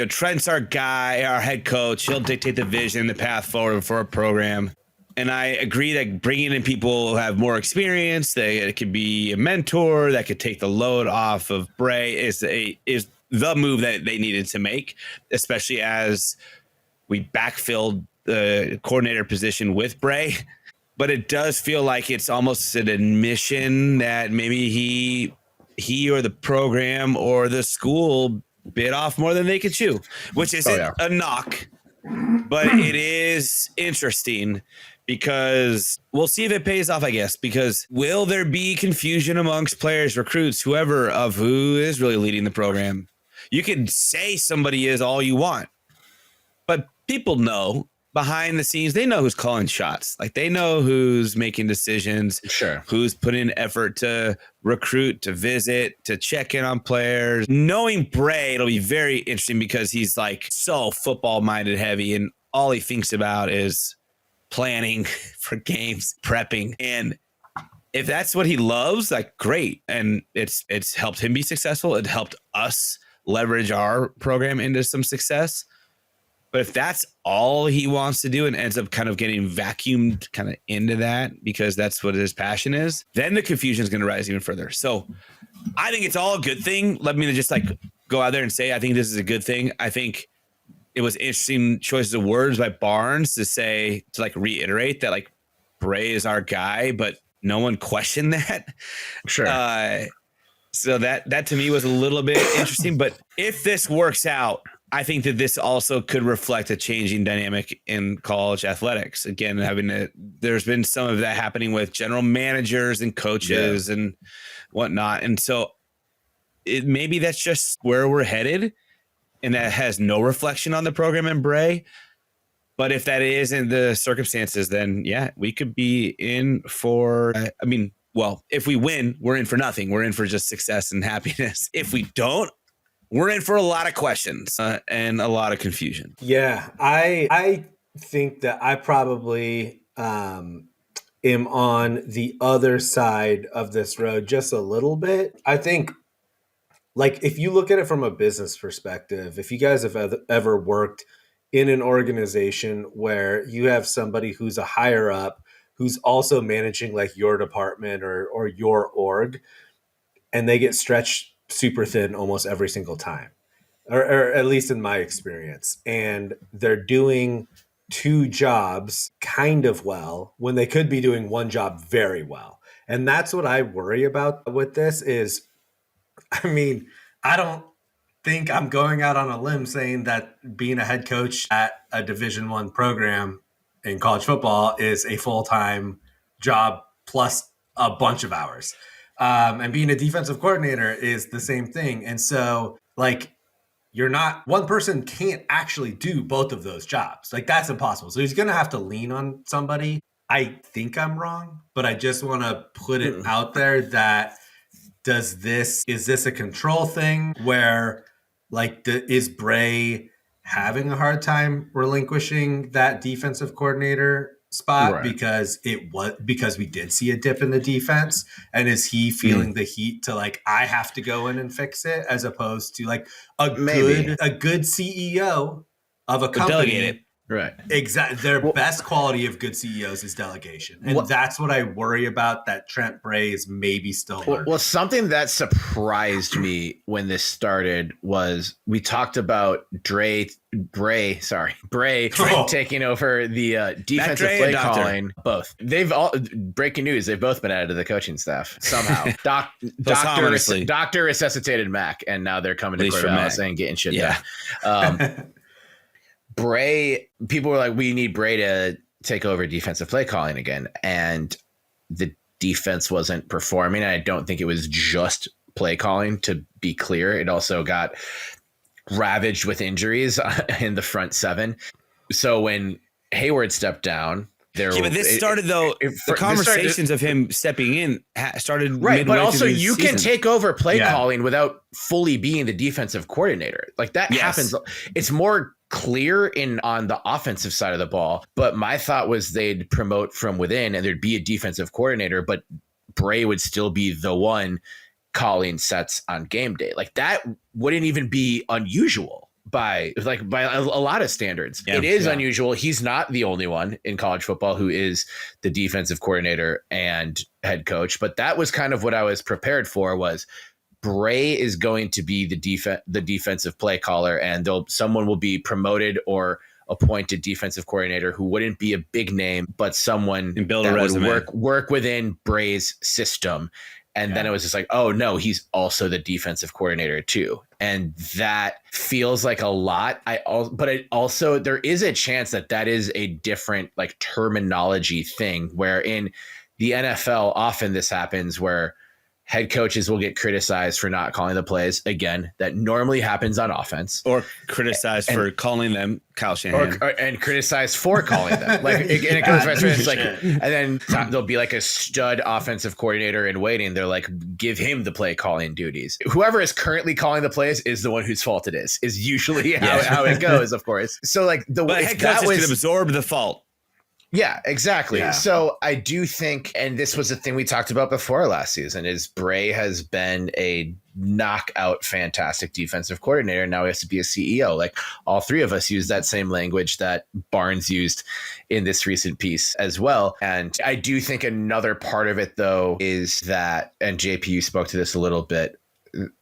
Trent's our guy, our head coach. He'll dictate the vision, the path forward for a program. And I agree that bringing in people who have more experience, that it could be a mentor that could take the load off of Bray is the move that they needed to make, especially as we backfilled the coordinator position with Bray. But it does feel like it's almost an admission that maybe he or the program or the school bit off more than they could chew, which isn't a knock, but it is interesting because we'll see if it pays off, I guess, because will there be confusion amongst players, recruits, whoever, of who is really leading the program? You can say somebody is all you want, but people know behind the scenes, they know who's calling shots. Like they know who's making decisions, who's putting in effort to recruit, to visit, to check in on players. Knowing Bray, it'll be very interesting because he's like so football minded heavy and all he thinks about is planning for games, prepping. And if that's what he loves, like great. And it's helped him be successful. It helped us leverage our program into some success. But if that's all he wants to do and ends up kind of getting vacuumed kind of into that because that's what his passion is, then the confusion is going to rise even further. So I think it's all a good thing. Let me just like go out there and say, I think this is a good thing. I think it was interesting choices of words by Barnes to like reiterate that like Bray is our guy, but no one questioned that. Sure. So that to me was a little bit interesting, but if this works out, I think that this also could reflect a changing dynamic in college athletics. Again, there's been some of that happening with general managers and coaches and whatnot. And so maybe that's just where we're headed, and that has no reflection on the program and Bray. But if that is in the circumstances, then yeah, we could be in for, if we win, we're in for nothing. We're in for just success and happiness. If we don't, we're in for a lot of questions and a lot of confusion. Yeah, I think that I probably am on the other side of this road just a little bit. I think, like, if you look at it from a business perspective, if you guys have ever worked in an organization where you have somebody who's a higher up, who's also managing like your department or your org, and they get stretched super thin almost every single time, or at least in my experience. And they're doing two jobs kind of well when they could be doing one job very well. And that's what I worry about with this is, I don't think I'm going out on a limb saying that being a head coach at a Division I program in college football is a full-time job plus a bunch of hours. And being a defensive coordinator is the same thing. And so, like, one person can't actually do both of those jobs. Like, that's impossible. So he's going to have to lean on somebody. I think I'm wrong, but I just want to put it out there that is this a control thing where, like, is Bray having a hard time relinquishing that defensive coordinator spot because we did see a dip in the defense, and is he feeling the heat to like, I have to go in and fix it, as opposed to like a good CEO of a company delegate it. Right. Exactly. Their best quality of good CEOs is delegation. And that's what I worry about, that Trent Bray is maybe still learning. Well, something that surprised me when this started was we talked about Bray taking over the defensive play calling. Both. Breaking news, they've both been added to the coaching staff somehow. Doctor resuscitated Mac, and now they're coming to Corvallis and getting shit done. Bray, people were like, we need Bray to take over defensive play calling again. And the defense wasn't performing. And I don't think it was just play calling, to be clear. It also got ravaged with injuries in the front seven. So when Hayward stepped down, but this started the conversations of him stepping in started right. But also, you can take over play calling without fully being the defensive coordinator. Like that happens. It's more clear on the offensive side of the ball. But my thought was they'd promote from within, and there'd be a defensive coordinator, but Bray would still be the one calling sets on game day. Like that wouldn't even be unusual. by a lot of standards. Yeah, it is unusual. He's not the only one in college football who is the defensive coordinator and head coach, but that was kind of what I was prepared for. Was Bray is going to be the defensive play caller, and someone will be promoted or appointed defensive coordinator who wouldn't be a big name, but someone that would work within Bray's system. And then it was just like, oh no, he's also the defensive coordinator too. And that feels like a lot. But it also, there is a chance that is a different like terminology thing, where in the NFL, often this happens where head coaches will get criticized for not calling the plays. Again, that normally happens on offense. Or criticized for calling them, Kyle Shanahan. And criticized for calling them. Like, and it goes back to it's like, and then there'll be like a stud offensive coordinator in waiting. They're like, give him the play calling duties. Whoever is currently calling the plays is the one whose fault it is usually how it goes, of course. So like but head coaches can absorb the fault. Yeah, exactly. Yeah. So I do think, and this was a thing we talked about before last season, is Bray has been a knockout, fantastic defensive coordinator. Now he has to be a CEO. Like all three of us use that same language that Barnes used in this recent piece as well. And I do think another part of it, though, is that, and JP, you spoke to this a little bit,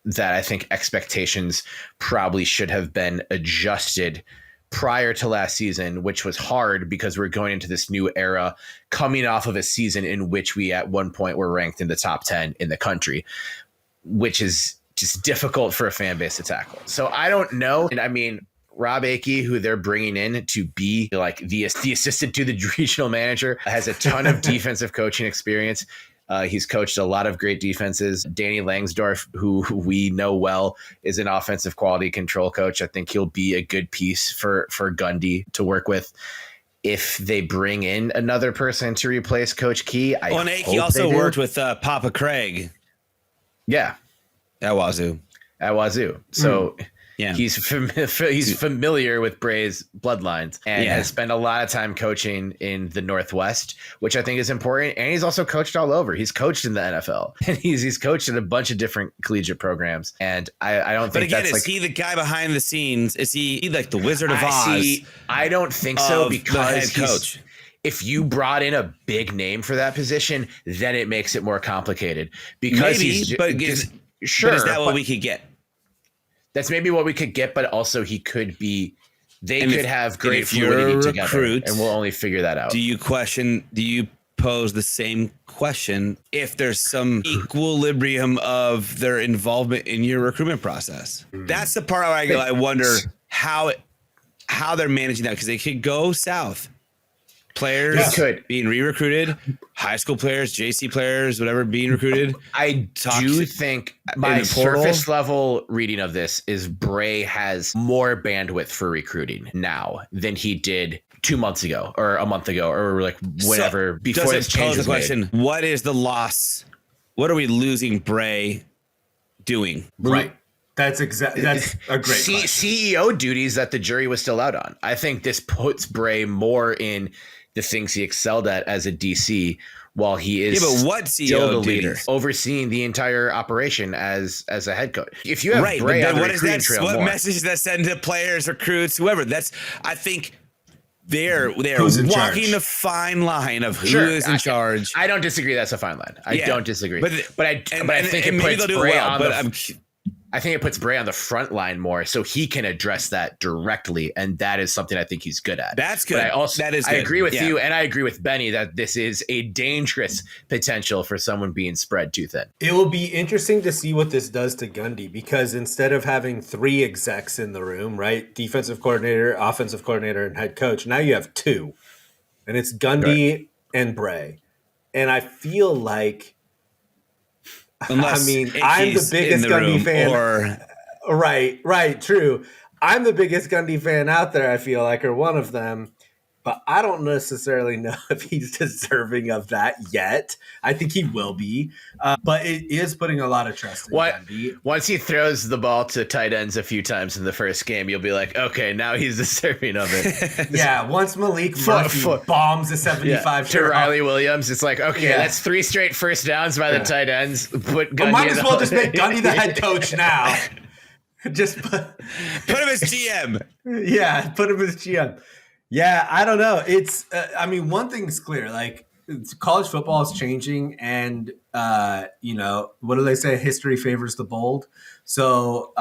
that I think expectations probably should have been adjusted prior to last season, which was hard because we're going into this new era coming off of a season in which we at one point were ranked in the top 10 in the country, which is just difficult for a fan base to tackle. So I don't know. And I mean, Rob Akey, who they're bringing in to be like the assistant to the regional manager, has a ton of defensive coaching experience. He's coached a lot of great defenses. Danny Langsdorf, who we know well, is an offensive quality control coach. I think he'll be a good piece for Gundy to work with. If they bring in another person to replace Coach Key, and Akey also worked with Papa Craig. Yeah. At Wazoo. So he's familiar with Bray's bloodlines and has spent a lot of time coaching in the Northwest, which I think is important. And he's also coached all over. He's coached in the NFL, and he's coached in a bunch of different collegiate programs. And I don't think. But again, is he the guy behind the scenes? Is he like the Wizard of Oz? I don't think so, because head coach. If you brought in a big name for that position, then it makes it more complicated. Because sure, but is that what we could get? That's maybe what we could get, but also he could be. They could have great fluidity together, and we'll only figure that out. Do you pose the same question if there's some equilibrium of their involvement in your recruitment process? That's the part where I wonder how they're managing that, because they could go south. Players being re-recruited, high school players, JC players, whatever, being recruited. I do think my surface level reading of this is Bray has more bandwidth for recruiting now than he did 2 months ago or a month ago or like whatever before this change was made. What is the loss? What are we losing Bray doing? Right. That's a great question. CEO duties that the jury was still out on. I think this puts Bray more in the things he excelled at as a DC, while he is but what CEO the leader, overseeing the entire operation as a head coach. If you have Bray on the recruiting trail, what message does that send to players, recruits, whoever? I think they're walking the fine line of who is in charge. I don't disagree. That's a fine line. I don't disagree. But I think it puts Bray I think it puts Bray on the front line more, so he can address that directly, and that is something I think he's good at. That's good. But I agree with you, and I agree with Benny that this is a dangerous potential for someone being spread too thin. It will be interesting to see what this does to Gundy, because instead of having three execs in the room, right, defensive coordinator, offensive coordinator, and head coach, now you have two, and it's Gundy and Bray, and I feel like. Unless I'm the biggest Gundy fan. Right, true. I'm the biggest Gundy fan out there, I feel like, or one of them. But I don't necessarily know if he's deserving of that yet. I think he will be. But it is putting a lot of trust in Gundy. Once he throws the ball to tight ends a few times in the first game, you'll be like, okay, now he's deserving of it. Yeah, once Malik Murphy bombs a 75 to Riley Williams, it's like, okay, that's 3 straight first downs by the tight ends. Put Gundy might as well just make Gundy the head coach now. Just put him as GM. Yeah, put him as GM. Yeah, I don't know. It's I mean, one thing's clear, like college football is changing, and what do they say? History favors the bold. So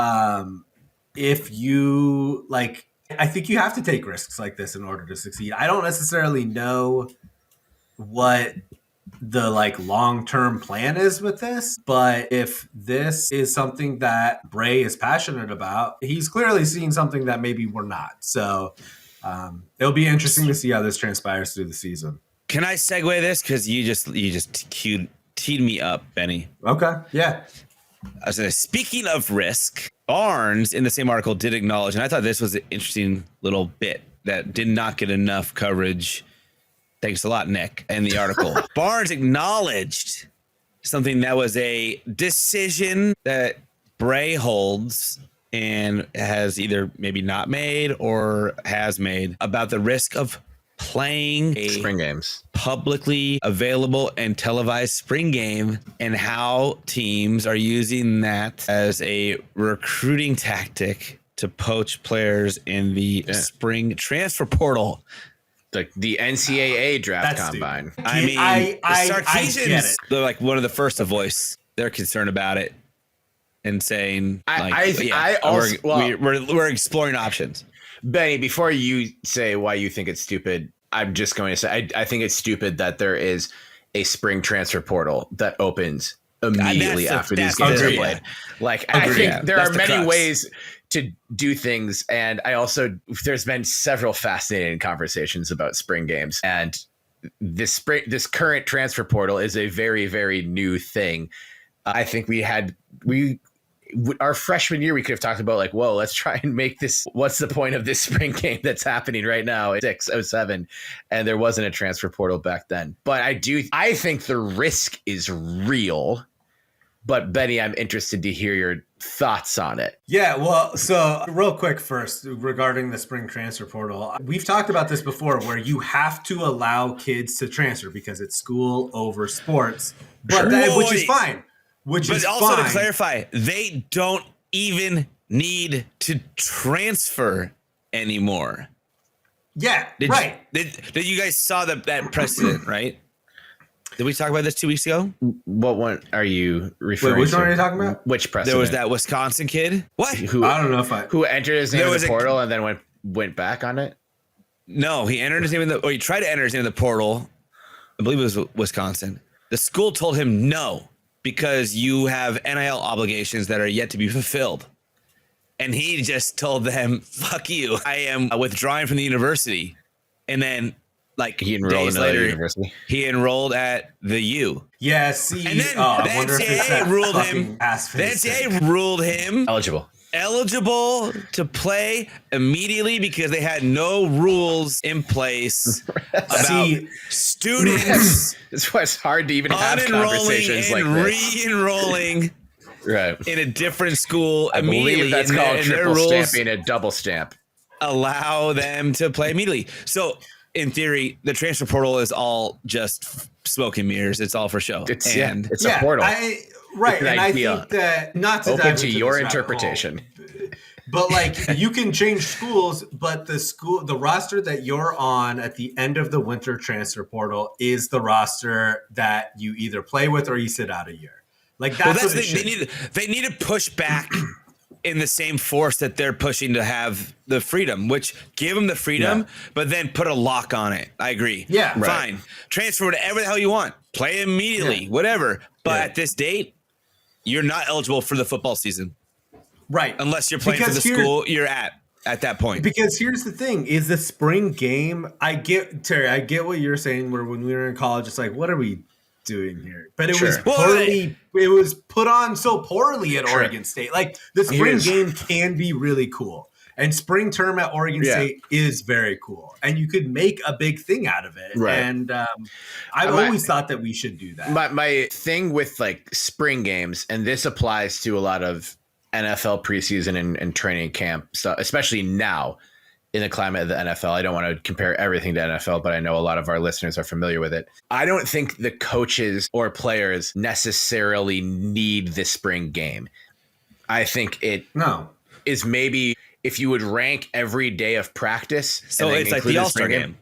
if you like, I think you have to take risks like this in order to succeed. I don't necessarily know what the like long-term plan is with this, but if this is something that Bray is passionate about, he's clearly seeing something that maybe we're not. So it'll be interesting to see how this transpires through the season. Can I segue this? Because you just teed me up, Benny. Okay. Yeah. I was gonna, speaking of risk, Barnes in the same article did acknowledge, and I thought this was an interesting little bit that did not get enough coverage. Thanks a lot, Nick, in the article. Barnes acknowledged something that was a decision that Bray holds and has either maybe not made or has made about the risk of playing a spring games, publicly available and televised spring game, and how teams are using that as a recruiting tactic to poach players in the spring transfer portal. The NCAA draft That's combine. Stupid. I mean, I get it. they're like one of the first to voice their concern about it and saying, we're exploring options. Benny, before you say why you think it's stupid, I'm just going to say I think it's stupid that there is a spring transfer portal that opens immediately after these games are played. Like, I think there are many ways to do things, and there's been several fascinating conversations about spring games, and this current transfer portal is a very, very new thing. I think our freshman year, we could have talked about like, whoa, let's try and make this. What's the point of this spring game that's happening right now? 06-07, and there wasn't a transfer portal back then. But I think the risk is real. But Benny, I'm interested to hear your thoughts on it. Yeah, well, so real quick first regarding the spring transfer portal. We've talked about this before where you have to allow kids to transfer because it's school over sports, but which is fine. But also to clarify, they don't even need to transfer anymore. Yeah, right. Did you guys saw that precedent, right? Did we talk about this 2 weeks ago? What one are you referring to? Which one are you talking about? Which precedent? There was that Wisconsin kid. What? I don't know who entered his name in the portal and then went back on it? No, he entered his name he tried to enter his name in the portal. I believe it was Wisconsin. The school told him no, because you have NIL obligations that are yet to be fulfilled. And he just told them, fuck you. I am withdrawing from the university. And then he enrolled days later, university. He enrolled at the U. Yeah, see. And then the NCAA ruled him. The NCAA ruled him eligible to play immediately because they had no rules in place about students. That's why it's hard to even have conversations like this. Re-enrolling in a different school I immediately. Believe that's called triple stamping a double stamp. Allow them to play immediately. So in theory, the transfer portal is all just smoke and mirrors. It's all for show. It's a portal. And I think that not to open to your interpretation. But like you can change schools, but the roster that you're on at the end of the winter transfer portal is the roster that you either play with or you sit out a year. Like that's what they need to push back in the same force that they're pushing to have the freedom, which give them the freedom, but then put a lock on it. I agree. Yeah. Fine. Transfer whatever the hell you want. Play immediately, whatever. But at this date, you're not eligible for the football season. Right. Unless you're playing for the school you're at that point. Because here's the thing, is the spring game, I get what you're saying, where when we were in college, it's like, what are we doing here? But it was poorly. It was put on so poorly at Oregon State. Like the spring game can be really cool, and spring term at Oregon State is very cool, and you could make a big thing out of it. Right. And I've always thought that we should do that. My thing with like spring games, and this applies to a lot of NFL preseason and training camp stuff, especially now in the climate of the NFL. I don't want to compare everything to NFL, but I know a lot of our listeners are familiar with it. I don't think the coaches or players necessarily need the spring game. I think is maybe if you would rank every day of practice. So it's like the All-Star game.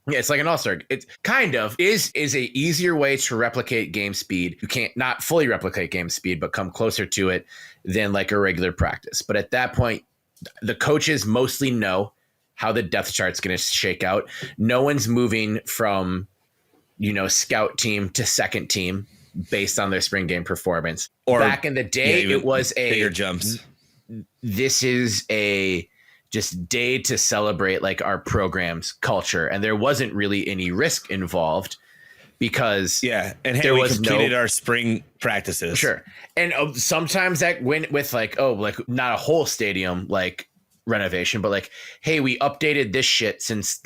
Yeah, it's like an all-star. It kind of is a easier way to replicate game speed. You can't not fully replicate game speed, but come closer to it than like a regular practice. But at that point, the coaches mostly know how the depth chart's going to shake out. No one's moving from, scout team to second team based on their spring game performance. Or back in the day, it was bigger jumps. This is a just day to celebrate like our program's culture. And there wasn't really any risk involved because and hey, we completed our spring practices. Sure. And sometimes that went with like not a whole stadium, like renovation, but like, hey, we updated this shit since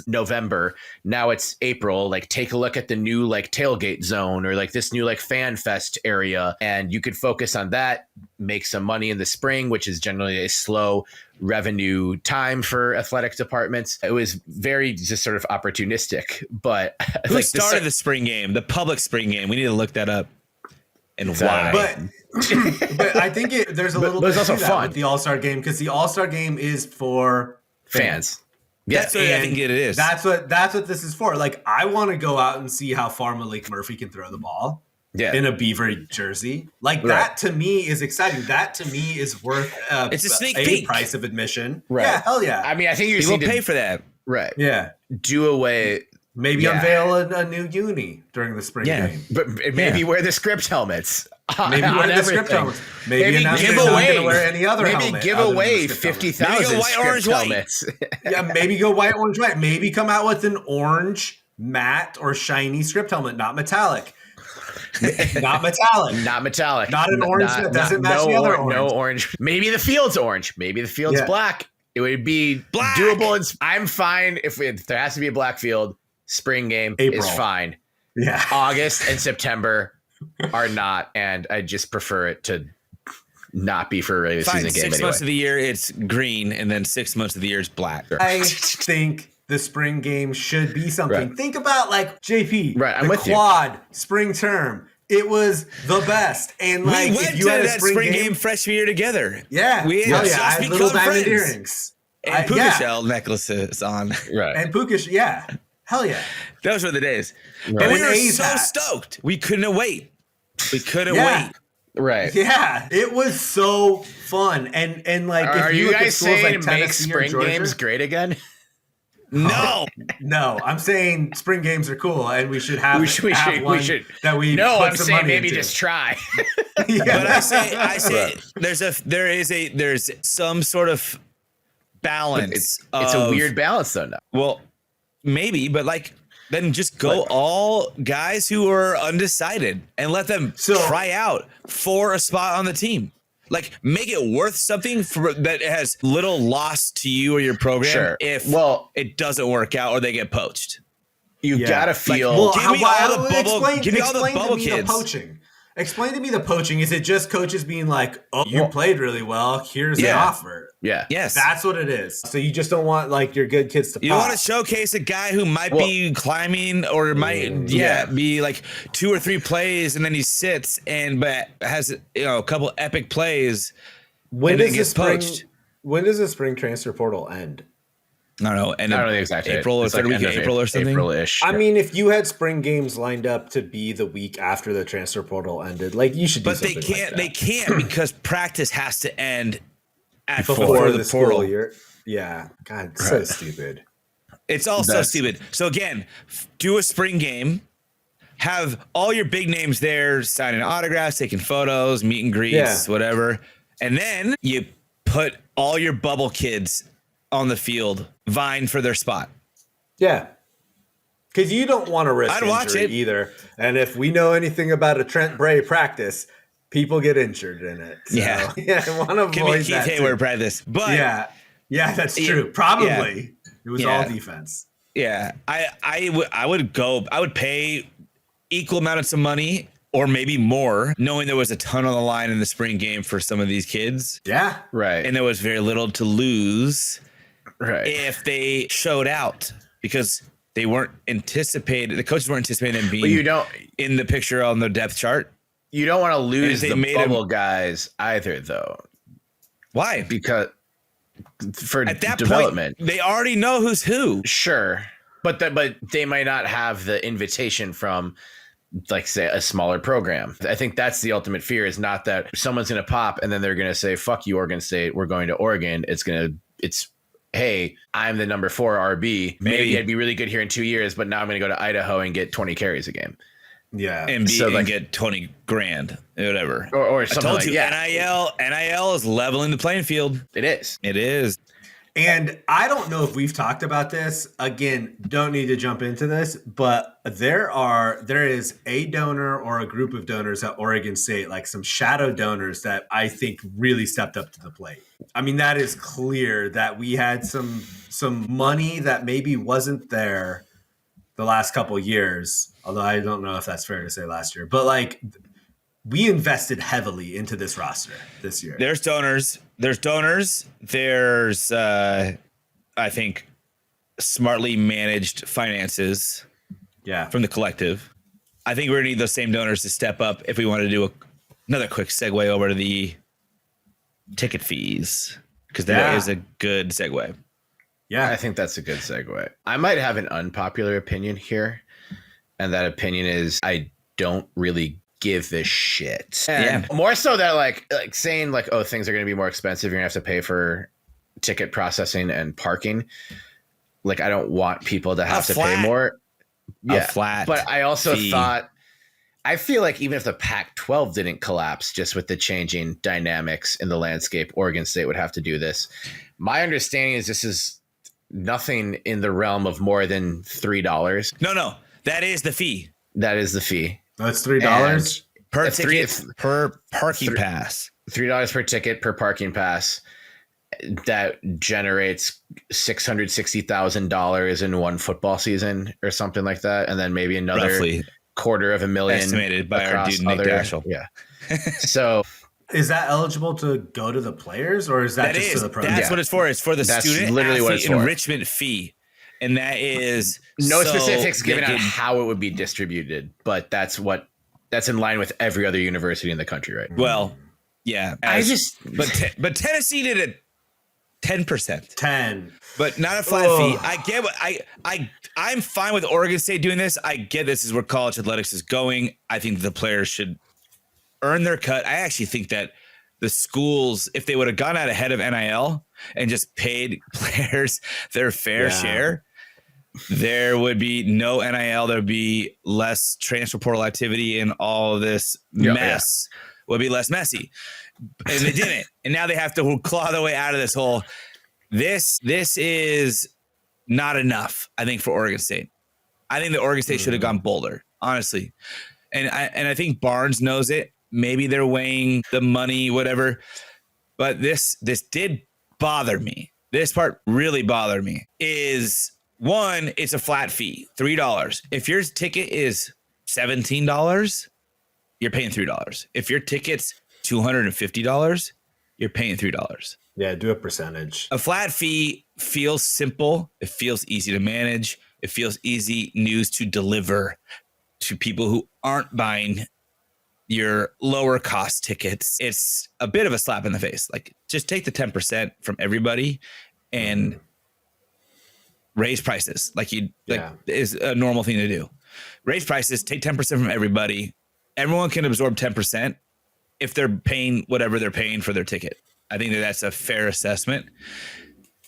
November. Now it's April. Like, take a look at the new like tailgate zone or like this new like fan fest area, and you could focus on that, make some money in the spring, which is generally a slow revenue time for athletic departments. It was very just sort of opportunistic. But who started the spring game, the public spring game? We need to look that up. And why? But I think there's a little bit also fun with the All-Star game, because the All-Star game is for fans. That's what I think it is. That's what this is for. Like, I want to go out and see how far Malik Murphy can throw the ball in a Beaver jersey. Like, that to me is exciting. That to me is worth it's a sneak peek price of admission. Right. Yeah, hell yeah. I mean, I think you will pay for that. Right. Yeah. Do away. Maybe unveil a new uni during the spring game. But maybe wear the script helmets. Maybe wear the script helmets. Maybe give away. Not gonna wear any other helmet. Maybe give away 50,000 script helmets. Maybe go white, orange, white. Maybe come out with an orange, matte, or shiny script helmet, not metallic. Not metallic. Not an orange that doesn't match the other orange. No orange. Maybe the field's orange. Maybe the field's black. It would be doable. I'm fine if there has to be a black field. Spring game is fine. Yeah. August and September are not, and I just prefer it to not be for a regular season game. 6 months of the year it's green, and then 6 months of the year it's black. I think the spring game should be something. Right. Think about like JP, I'm with quad spring term. It was the best, and like we went if you to had a that spring game freshman year together. Yeah, we had I had little diamond earrings and puka shell necklaces on. Right, and puka, hell yeah. Those were the days. Right. And we were so stoked. We couldn't wait. Wait. Right. Yeah. It was so fun. And like, are if you guys saying like make spring games great again? No. No, I'm saying spring games are cool, and we should have we should. That we no, put I'm some saying money maybe into. just try. But I say there's some sort of balance. It's a weird balance though now. Well, maybe, but like then just go all guys who are undecided and let them try out for a spot on the team. Like, make it worth something that has little loss to you or your program if it doesn't work out or they get poached. You gotta feel. Give me all the bubble kids. Poaching. Explain to me the poaching. Is it just coaches being like, "Oh, you played really well. Here's an offer." Yeah. Yes. That's what it is. So you just don't want like your good kids to pop. You want to showcase a guy who might be climbing or might be like 2 or 3 plays and then he sits but has a couple epic plays. When does the spring transfer portal end? I don't know. I don't know the exact date. April or third week of April or something. April-ish. I mean, if you had spring games lined up to be the week after the transfer portal ended, like you should do something like that. But they can't because practice has to end before the portal year. Yeah. God, so stupid. It's all so stupid. So again, do a spring game, have all your big names there signing autographs, taking photos, meet and greets, whatever. And then you put all your bubble kids on the field vying for their spot. Yeah. Because you don't want to risk injury either. And if we know anything about a Trent Bray practice, people get injured in it. So, I want to avoid that. Keith Hayward practice. But yeah, that's true. Probably. It was all defense. Yeah. I would pay equal amounts of money or maybe more, knowing there was a ton on the line in the spring game for some of these kids. Yeah. Right. And there was very little to lose. Right. If they showed out, because they weren't anticipated, the coaches weren't anticipating them being in the picture on the depth chart. You don't want to lose the bubble guys either, though. Why? Because for at that development, point, they already know who's who. Sure, but they might not have the invitation from, like, say, a smaller program. I think that's the ultimate fear, is not that someone's going to pop and then they're going to say, fuck you, Oregon State, we're going to Oregon. It's hey, I'm the number 4 RB. Maybe I'd be really good here in 2 years, but now I'm going to go to Idaho and get 20 carries a game. Yeah. And get 20 grand, whatever. Or something. I told you, NIL is leveling the playing field. It is. It is. And I don't know if we've talked about this. Again, don't need to jump into this, but there is a donor or a group of donors at Oregon State, like some shadow donors that I think really stepped up to the plate. I mean, that is clear that we had some money that maybe wasn't there the last couple of years, although I don't know if that's fair to say last year, but like we invested heavily into this roster this year. There's donors. There's, I think, smartly managed finances. Yeah. From the collective. I think we're going to need those same donors to step up if we want to do another quick segue over to the ticket fees, because that is a good segue. Yeah. I think that's a good segue. I might have an unpopular opinion here, and that opinion is I don't really give a shit. And more so that like saying like, oh, things are going to be more expensive, you're going to have to pay for ticket processing and parking. Like, I don't want people to have to pay more. Yeah, flat. But I also thought, I feel like even if the Pac-12 didn't collapse, just with the changing dynamics in the landscape, Oregon State would have to do this. My understanding is this is nothing in the realm of more than $3. No, that is the fee. That is the fee. That's $3 per ticket per parking pass. $3 per ticket per parking pass. That generates $660,000 in one football season or something like that, and then maybe another roughly $250,000 estimated by our dude Nick Dashel. Yeah. So is that eligible to go to the players, or is that just to the program? That's what it's for. It's for the student literally what it's for. Enrichment fee. And that is no specifics given on how it would be distributed, but that's in line with every other university in the country, right? Well, yeah. But Tennessee did it 10%. 10. But not a flat fee. I get what I'm fine with Oregon State doing this. I get this is where college athletics is going. I think the players should earn their cut. I actually think that the schools, if they would have gone out ahead of NIL and just paid players their fair share, there would be no NIL. There would be less transfer portal activity, and all of this mess would be less messy. And they didn't. And now they have to claw their way out of this hole. This is not enough, I think, for Oregon State. I think that Oregon State should have gone bolder, honestly. And I think Barnes knows it. Maybe they're weighing the money, whatever. But this did bother me. This part really bothered me. Is one, it's a flat fee, $3. If your ticket is $17, you're paying $3. If your ticket's $250, you're paying $3. Yeah, do a percentage. A flat fee feels simple. It feels easy to manage. It feels easy news to deliver to people who aren't buying your lower cost tickets. It's a bit of a slap in the face. Like, just take the 10% from everybody and raise prices. Is a normal thing to do. Raise prices, take 10% from everybody. Everyone can absorb 10% if they're paying whatever they're paying for their ticket. I think that's a fair assessment.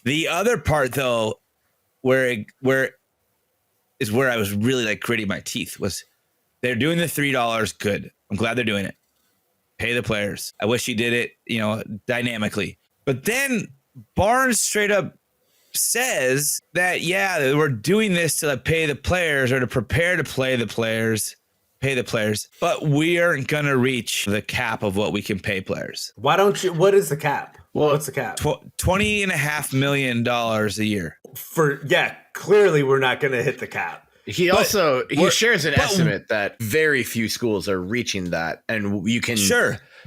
The other part, though, where I was really like gritting my teeth, was they're doing the $3. Good. I'm glad they're doing it. Pay the players. I wish you did it, dynamically. But then Barnes straight up says that, we're doing this to pay the players, or to prepare to play the players, pay the players, but we aren't going to reach the cap of what we can pay players. What is the cap? Well, what's the cap? $20.5 million a year. Clearly we're not going to hit the cap. He shares an estimate that very few schools are reaching that, and you can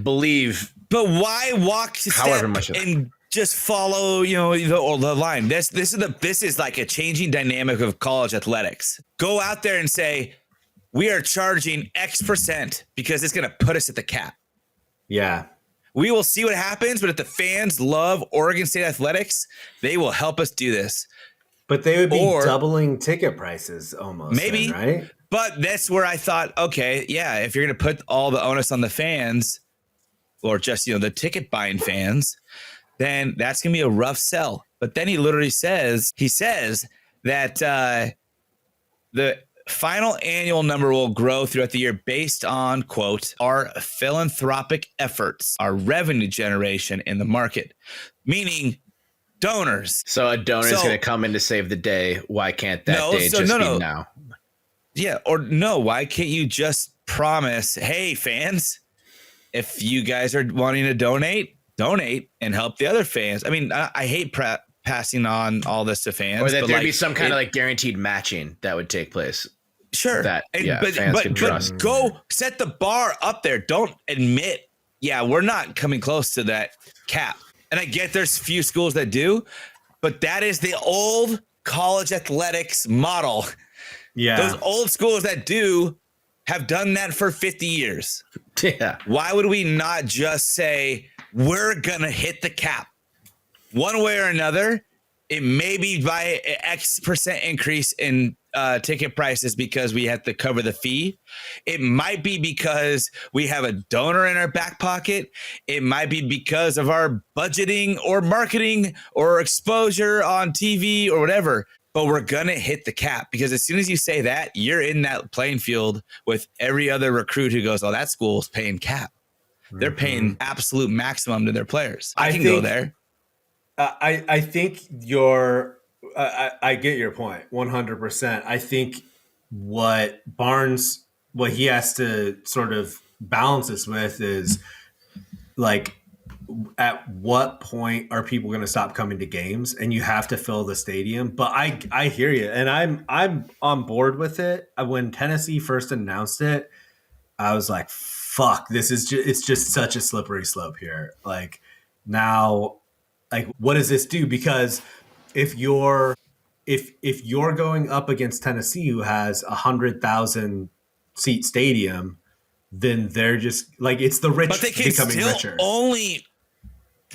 believe. But why walk however much and just follow, the line? This is like a changing dynamic of college athletics. Go out there and say, we are charging X% because it's going to put us at the cap. Yeah. We will see what happens, but if the fans love Oregon State athletics, they will help us do this. But they would be doubling ticket prices almost. Maybe, then, right? But that's where I thought, okay, yeah, if you're going to put all the onus on the fans or just, the ticket buying fans, then that's going to be a rough sell. But then he literally says that the final annual number will grow throughout the year based on, quote, our philanthropic efforts, our revenue generation in the market, meaning donors. So a donor is going to come in to save the day. Why can't that day just be now? Yeah. Or no, why can't you just promise, hey, fans, if you guys are wanting to donate and help the other fans. I mean, I hate passing on all this to fans. Or that there'd be some kind of guaranteed matching that would take place. Sure. That, but go set the bar up there. Don't admit, we're not coming close to that cap. And I get there's few schools that do, but that is the old college athletics model. Yeah. Those old schools that do have done that for 50 years. Yeah. Why would we not just say we're going to hit the cap one way or another? It may be by an X percent increase in ticket prices because we have to cover the fee. It might be because we have a donor in our back pocket. It might be because of our budgeting or marketing or exposure on TV or whatever. But we're going to hit the cap because as soon as you say that, you're in that playing field with every other recruit who goes, oh, that school's paying cap. They're paying absolute maximum to their players. I can go there. I think I get your point 100%. I think what he has to sort of balance this with is like, at what point are people going to stop coming to games? And you have to fill the stadium. But I hear you, and I'm on board with it. When Tennessee first announced it, I was like, fuck, it's just such a slippery slope here. Like now, like what does this do? Because if you're going up against Tennessee, who has 100,000 seat stadium, then they're just like, it's the rich becoming richer. Only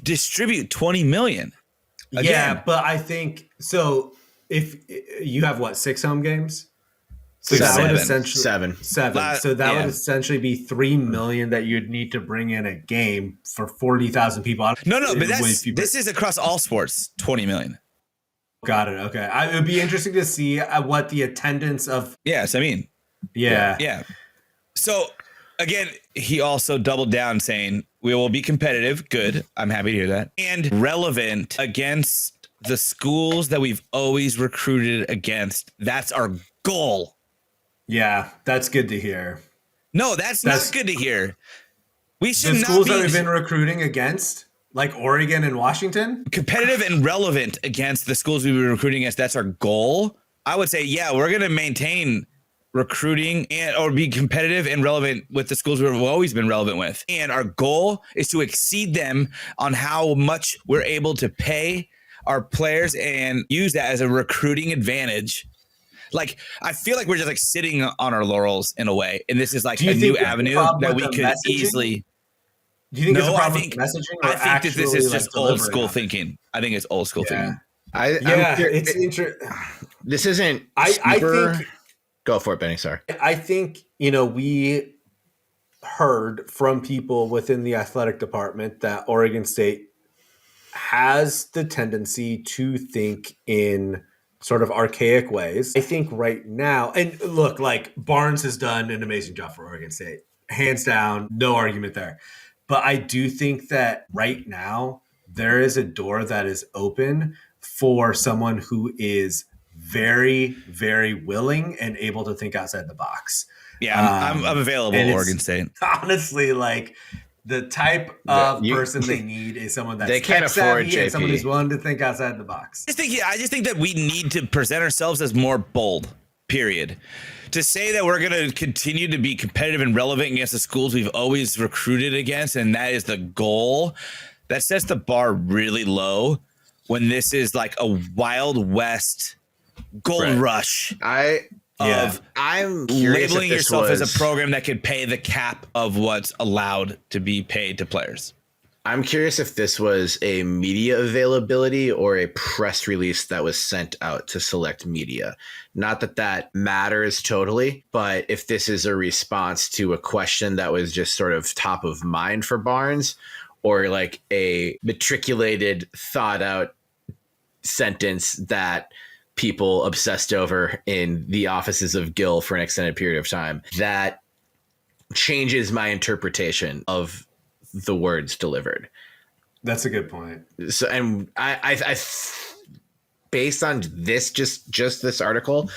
distribute 20 million. Again. Yeah, but I think so. If you have 6 home games, so that would essentially seven. So that would essentially be 3 million that you'd need to bring in a game for 40,000 people. No, but this is across all sports. 20 million. Got it. Okay, it would be interesting to see what the attendance of. Yes, I mean, yeah. So again, he also doubled down saying we will be competitive. Good. I'm happy to hear that. And relevant against the schools that we've always recruited against. That's our goal. Yeah, that's good to hear. No, that's not good to hear. We should the not schools be that we've been recruiting against, like Oregon and Washington. Competitive and relevant against the schools we've been recruiting against. That's our goal. I would say, we're going to maintain recruiting or be competitive and relevant with the schools we've always been relevant with. And our goal is to exceed them on how much we're able to pay our players and use that as a recruiting advantage. Like, I feel like we're just like sitting on our laurels in a way. And this is like a new avenue that we could easily. Do you think it's a problem with messaging? I think that this is just old school thinking. I think it's old school thinking. It's interesting. This isn't. I think. Go for it, Benny. Sorry. I think, we heard from people within the athletic department that Oregon State has the tendency to think in sort of archaic ways. I think right now, and look, like Barnes has done an amazing job for Oregon State. Hands down, no argument there. But I do think that right now there is a door that is open for someone who is very, very willing and able to think outside the box. Yeah, I'm available at Oregon State. Honestly, like the type of person they need is someone that's they can't afford JP. And someone who's willing to think outside the box. I just think that we need to present ourselves as more bold, period. To say that we're going to continue to be competitive and relevant against the schools we've always recruited against, and that is the goal, that sets the bar really low when this is like a Wild West gold rush. I'm labeling yourself as a program that could pay the cap of what's allowed to be paid to players. I'm curious if this was a media availability or a press release that was sent out to select media. Not that that matters totally, but if this is a response to a question that was just sort of top of mind for Barnes, or like a matriculated, thought out sentence that people obsessed over in the offices of Gill for an extended period of time, that changes my interpretation of the words delivered. That's a good point. So, and I based on this, just this article,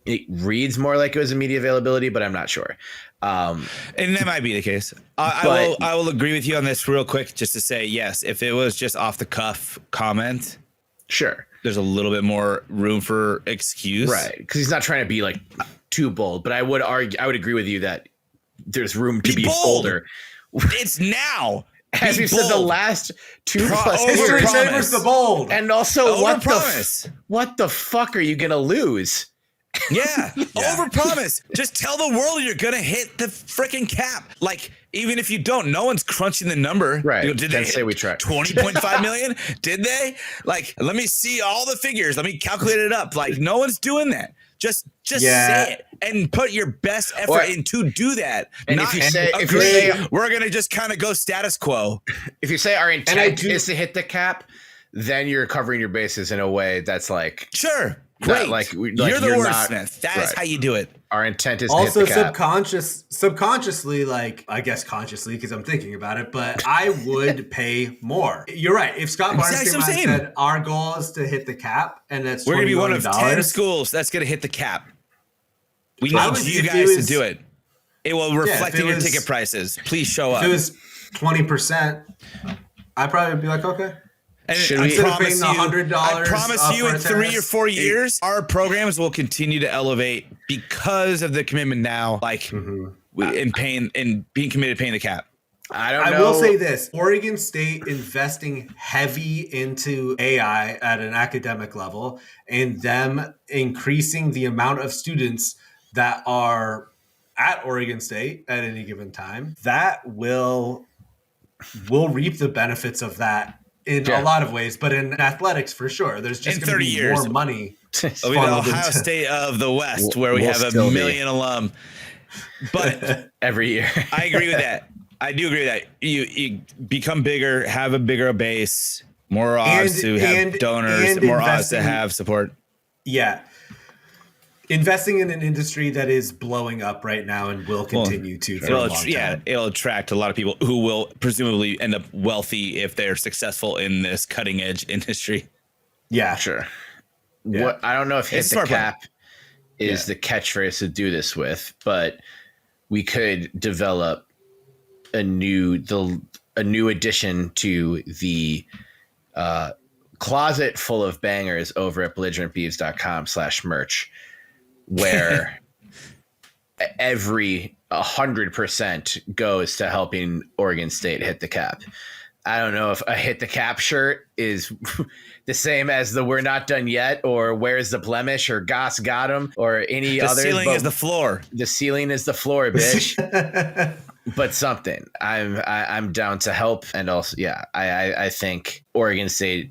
it reads more like it was a media availability, but I'm not sure. And that might be the case. I will agree with you on this real quick, just to say, yes, if it was just off the cuff comment, sure, there's a little bit more room for excuse. Right. Because he's not trying to be like too bold, but I would agree with you that there's room to be bolder. It's now. As we've said the last 2+ years. History favors the bold. And also, what the fuck are you going to lose? Yeah. Overpromise. Just tell the world you're going to hit the freaking cap. Like, even if you don't, no one's crunching the number. Right. Did they say we tried 20.5 million? Did they? Like, let me see all the figures. Let me calculate it up. Like, no one's doing that. Just say it and put your best effort in to do that. And if you say we're gonna just kind of go status quo. If you say our intent is to hit the cap, then you're covering your bases in a way that's like great. You're the wordsmith. That is how you do it. Our intent is also to hit the cap. subconsciously, like I guess consciously because I'm thinking about it, but I would pay more. You're right. If Scott Barnes came out and said our goal is to hit the cap, and that's we're gonna be one of 10 schools that's gonna hit the cap. We need you guys to do it. It will reflect in your ticket prices. Please show up. If it was 20%, I'd probably be like, okay. And I promise you in 3 or 4 years, our programs will continue to elevate because of the commitment now, like in paying and being committed to paying the cap. I will say this: Oregon State investing heavy into AI at an academic level, and them increasing the amount of students that are at Oregon State at any given time, that will reap the benefits of that. In a lot of ways, but in athletics for sure, there's just going to be more money. We'll be the Ohio State of the West, where we have a million alum. But every year, I agree with that. I do agree with that. You become bigger, have a bigger base, more odds to have donors, more odds to have support. Yeah. Investing in an industry that is blowing up right now and will continue to for a long time. Yeah, it'll attract a lot of people who will presumably end up wealthy if they're successful in this cutting edge industry. Yeah, sure. Yeah. What I don't know if hit the cap is the catchphrase to do this with, but we could develop a new addition to the closet full of bangers over at belligerentbeavs.com/merch. Where every 100% goes to helping Oregon State hit the cap. I don't know if a hit the cap shirt is the same as the we're not done yet, or where's the blemish, or Goss got him, or any other. The ceiling is the floor. The ceiling is the floor, bitch. But something. I'm down to help, and also, I think Oregon State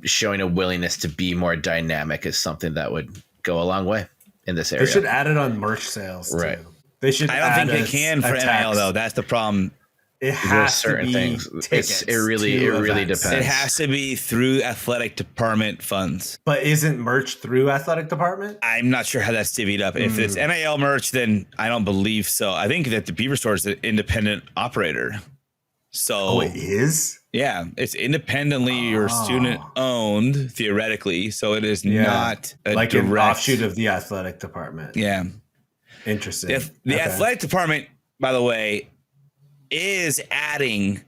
showing a willingness to be more dynamic is something that would go a long way in this area. They should add it on merch sales too. Right. They should. I don't think they can for NIL though. That's the problem. It has certain to be things. It really depends. It has to be through athletic department funds. But isn't merch through athletic department? I'm not sure how that's divvied up. If it's NIL merch, then I don't believe so. I think that the Beaver Store is an independent operator. So it is? Yeah, it's independently or student owned theoretically, so it is not like an offshoot of the athletic department. Yeah, interesting. The athletic department, by the way, is adding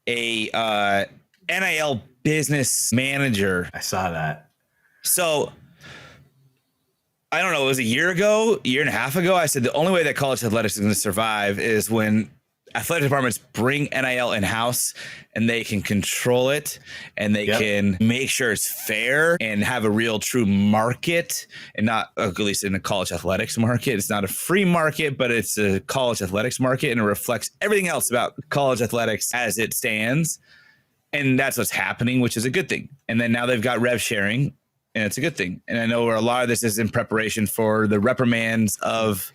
a NIL business manager. I saw that. So I don't know. It was a year and a half ago. I said the only way that college athletics is going to survive is when athletic departments bring NIL in-house and they can control it and they can make sure it's fair and have a real true market, and not, at least in a college athletics market. It's not a free market, but it's a college athletics market, and it reflects everything else about college athletics as it stands. And that's what's happening, which is a good thing. And then now they've got rev sharing, and it's a good thing. And I know where a lot of this is in preparation for the reprimands of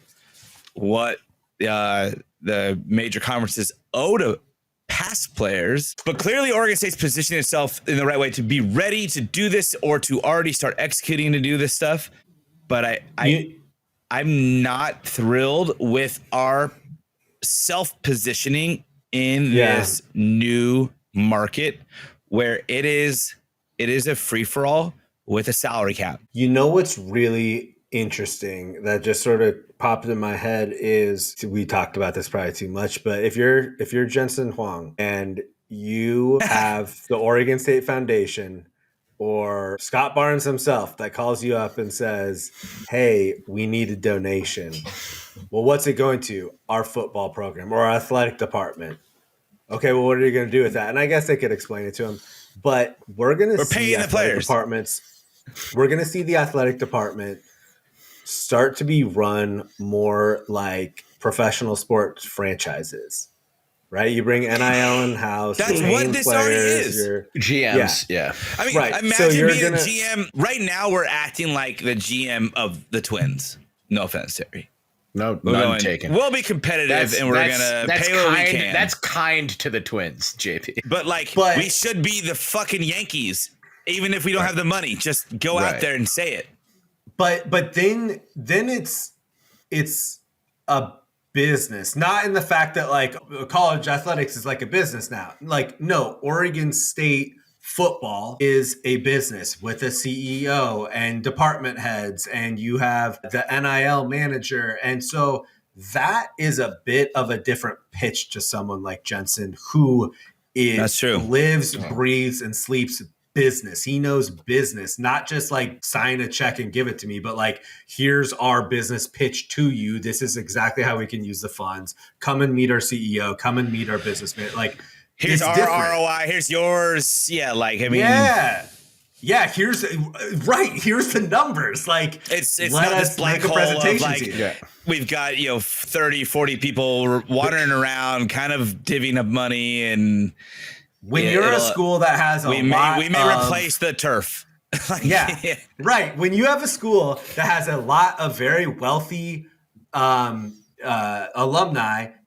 what the major conferences owe to past players. But clearly Oregon State's positioning itself in the right way to be ready to do this, or to already start executing to do this stuff. But I'm not thrilled with our self-positioning in this new market where it is a free-for-all with a salary cap. You know what's really interesting that just sort of popped in my head is, we talked about this probably too much, but if you're Jensen Huang and you have the Oregon State Foundation or Scott Barnes himself that calls you up and says, hey, we need a donation. Well, what's it going to? Our football program or our athletic department. Okay, well, what are you going to do with that? And I guess they could explain it to him, but we're going to see paying the players. We're going to see the athletic department start to be run more like professional sports franchises, right? You bring NIL in house. That's what this already is. GMs, yeah. I mean, imagine being a GM. Right now, we're acting like the GM of the Twins. No offense, Terry. No, none taken. We'll be competitive, and we're gonna pay what we can. That's kind to the Twins, JP. But we should be the fucking Yankees, even if we don't have the money. Just go out there and say it. But then it's a business, not in the fact that like college athletics is like a business now. Like, no, Oregon State football is a business with a CEO and department heads, and you have the NIL manager. And so that is a bit of a different pitch to someone like Jensen, who lives, breathes, and sleeps business. He knows business, not just like sign a check and give it to me, but like, here's our business pitch to you. This is exactly how we can use the funds. Come and meet our CEO. Come and meet our businessman. Like, here's our ROI. Here's yours. Yeah. Like, I mean, here's the numbers. Like, it's not this black hole of like, we've got, 30, 40 people wandering around, kind of divvying up money. And when you're a school that has we may replace the turf. Right. When you have a school that has a lot of very wealthy alumni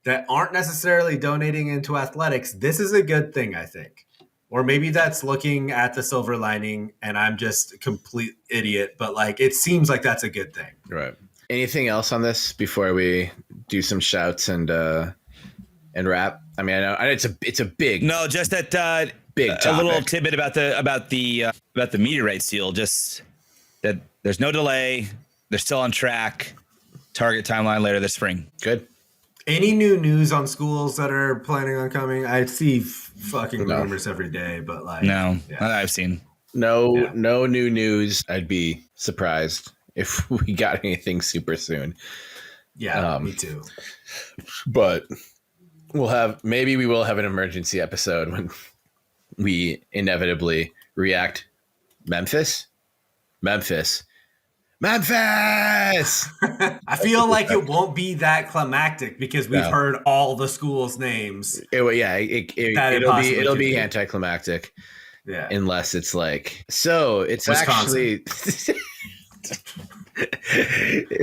that aren't necessarily donating into athletics, this is a good thing, I think. Or maybe that's looking at the silver lining and I'm just a complete idiot, but like, it seems like that's a good thing. Right. Anything else on this before we do some shouts and wrap? I mean, I know it's a big. No, just that big topic. A little tidbit about the media rights deal. Just that there's no delay. They're still on track. Target timeline later this spring. Good. Any new news on schools that are planning on coming? I see fucking rumors every day, but like I've seen no new news. I'd be surprised if we got anything super soon. Yeah, me too. But we will have an emergency episode when we inevitably react. Memphis. I feel like it won't be that climactic because we've heard all the schools' names. It'll be anticlimactic. Yeah. Unless it's like, so it's Wisconsin. Actually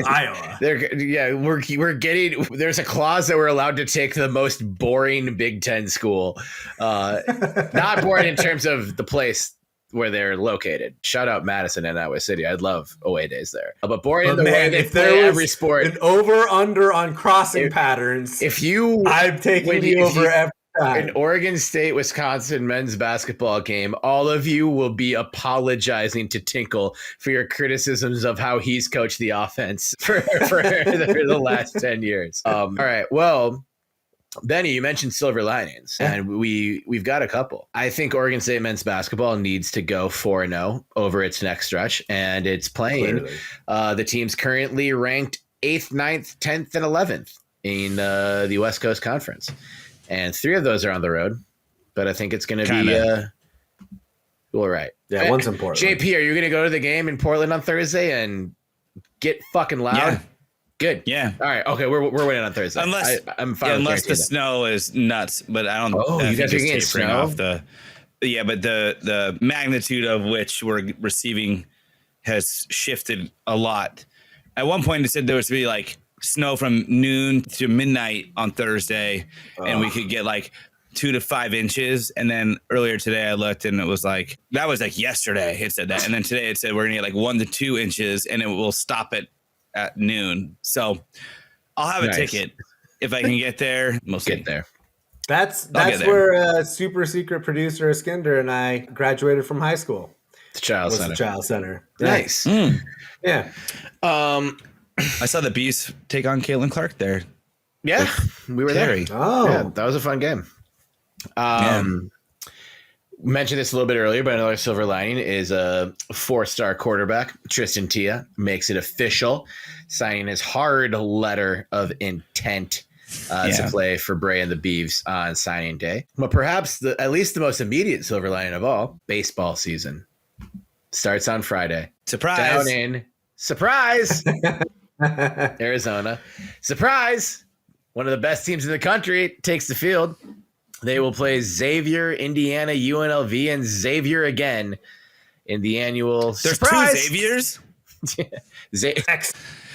Iowa. We're getting, there's a clause that we're allowed to take the most boring Big Ten school. Not boring in terms of the place where they're located. Shout out Madison and Iowa City. I'd love away days there. But boring in the way they play every sport. An over-under on crossing patterns. I'm taking the over every time. An Oregon State, Wisconsin men's basketball game, all of you will be apologizing to Tinkle for your criticisms of how he's coached the offense for the last 10 years. All right. Well, Benny, you mentioned silver linings, and we've got a couple. I think Oregon State men's basketball needs to go 4-0 over its next stretch, and it's playing the teams currently ranked 8th, 9th, 10th, and 11th in the West Coast Conference. And 3 of those are on the road. But I think it's going to be all right. Yeah, one's in Portland. JP, are you going to go to the game in Portland on Thursday and get fucking loud? Yeah. Good. Yeah. All right. Okay, we're winning on Thursday. I'm fine. Unless the snow is nuts, but I don't. Oh, you guys are getting snow? Off but the magnitude of which we're receiving has shifted a lot. At one point, it said there was to be like snow from noon to midnight on Thursday, and we could get like 2 to 5 inches. And then earlier today, I looked and it was like that was like yesterday. It said that, and then today it said we're gonna get like 1 to 2 inches, and it will stop at noon. So I'll have a ticket if I can get there. We'll get there. That's where super secret producer Iskender and I graduated from high school. The Child Center. The Child Center. Nice. Yeah. I saw the Beavs take on Caitlin Clark there. Yeah, we were there. Oh, yeah, that was a fun game. Mentioned this a little bit earlier, but another silver lining is a 4-star quarterback, Tristan Tia, makes it official, signing his hard letter of intent to play for Bray and the Beavs on signing day. But perhaps at least the most immediate silver lining of all, baseball season starts on Friday. Surprise! Down in Arizona. Surprise! One of the best teams in the country takes the field. They will play Xavier, Indiana, UNLV, and Xavier again in the annual. There's surprise! 2 Xaviers? X.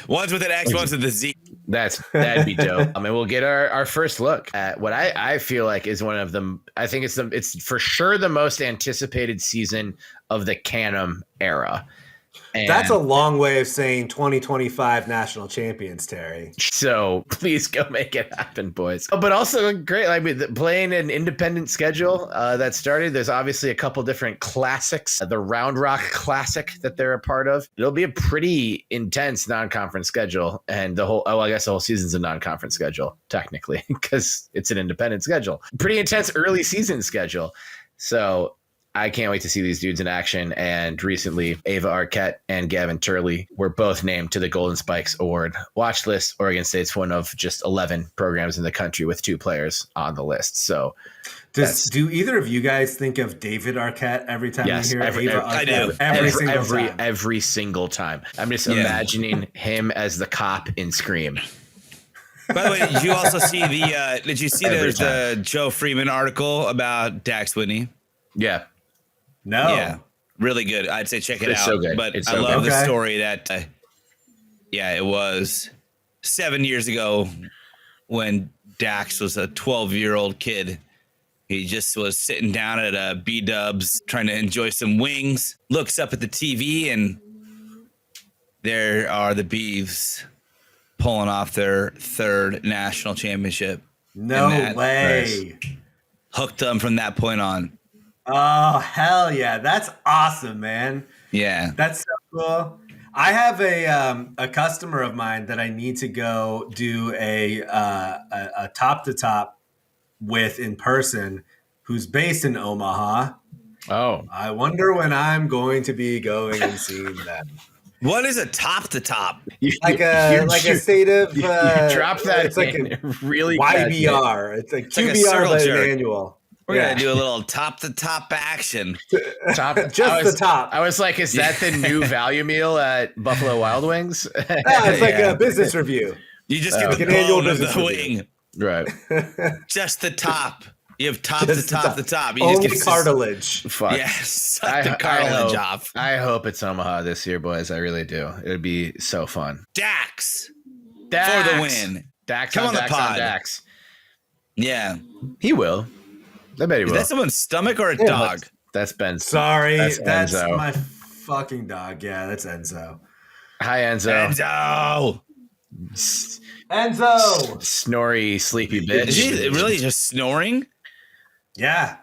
One's with an X, one's with a Z. That'd be dope. I mean, we'll get our first look at what I feel like is one of them. I think it's for sure the most anticipated season of the Canham era. And that's a long way of saying 2025 national champions, Terry. So please go make it happen, boys. But also great, like playing an independent schedule that started. There's obviously a couple different classics. The Round Rock Classic that they're a part of. It'll be a pretty intense non-conference schedule, and the whole season's a non-conference schedule technically because it's an independent schedule. Pretty intense early season schedule. So I can't wait to see these dudes in action. And recently, Ava Arquette and Gavin Turley were both named to the Golden Spikes Award watch list. Oregon State's one of just 11 programs in the country with 2 players on the list. So, do either of you guys think of David Arquette every time you hear Ava Arquette? Every single time. I'm just imagining him as the cop in Scream. By the way, did you also see did you see there's the Joe Freeman article about Dax Whitney? Yeah. No. Yeah. Really good. I'd say check it out. So good. But I love the story that, it was 7 years ago when Dax was a 12-year-old kid. He just was sitting down at a B-Dubs trying to enjoy some wings, looks up at the TV, and there are the Beavs pulling off their 3rd national championship. No way. Hooked them from that point on. Oh, hell yeah. That's awesome, man. Yeah. That's so cool. I have a customer of mine that I need to go do a top-to-top with in person who's based in Omaha. Oh. I wonder when I'm going to be going and seeing them. What is a top-to-top? Like a state of... you drop that it's like a really YBR. It's like QBR, but an annual. We're going to do a little top-to-top action. The top. I was like, is that the new value meal at Buffalo Wild Wings? It's like a business review. You just get the bone of the wing. Right. Just the top. You have the top. You only just get cartilage. Fuck. Yes. The cartilage off. I hope it's Omaha this year, boys. I really do. It would be so fun. Dax. For the win. Dax Come on on Dax the pod. on Dax. Yeah. He will. I bet he will. Is that someone's stomach or a dog? That's Ben. Sorry. That's Enzo. my fucking dog. Yeah, that's Enzo. Hi, Enzo. Enzo. Snory, sleepy bitch. Is he really just snoring? Yeah.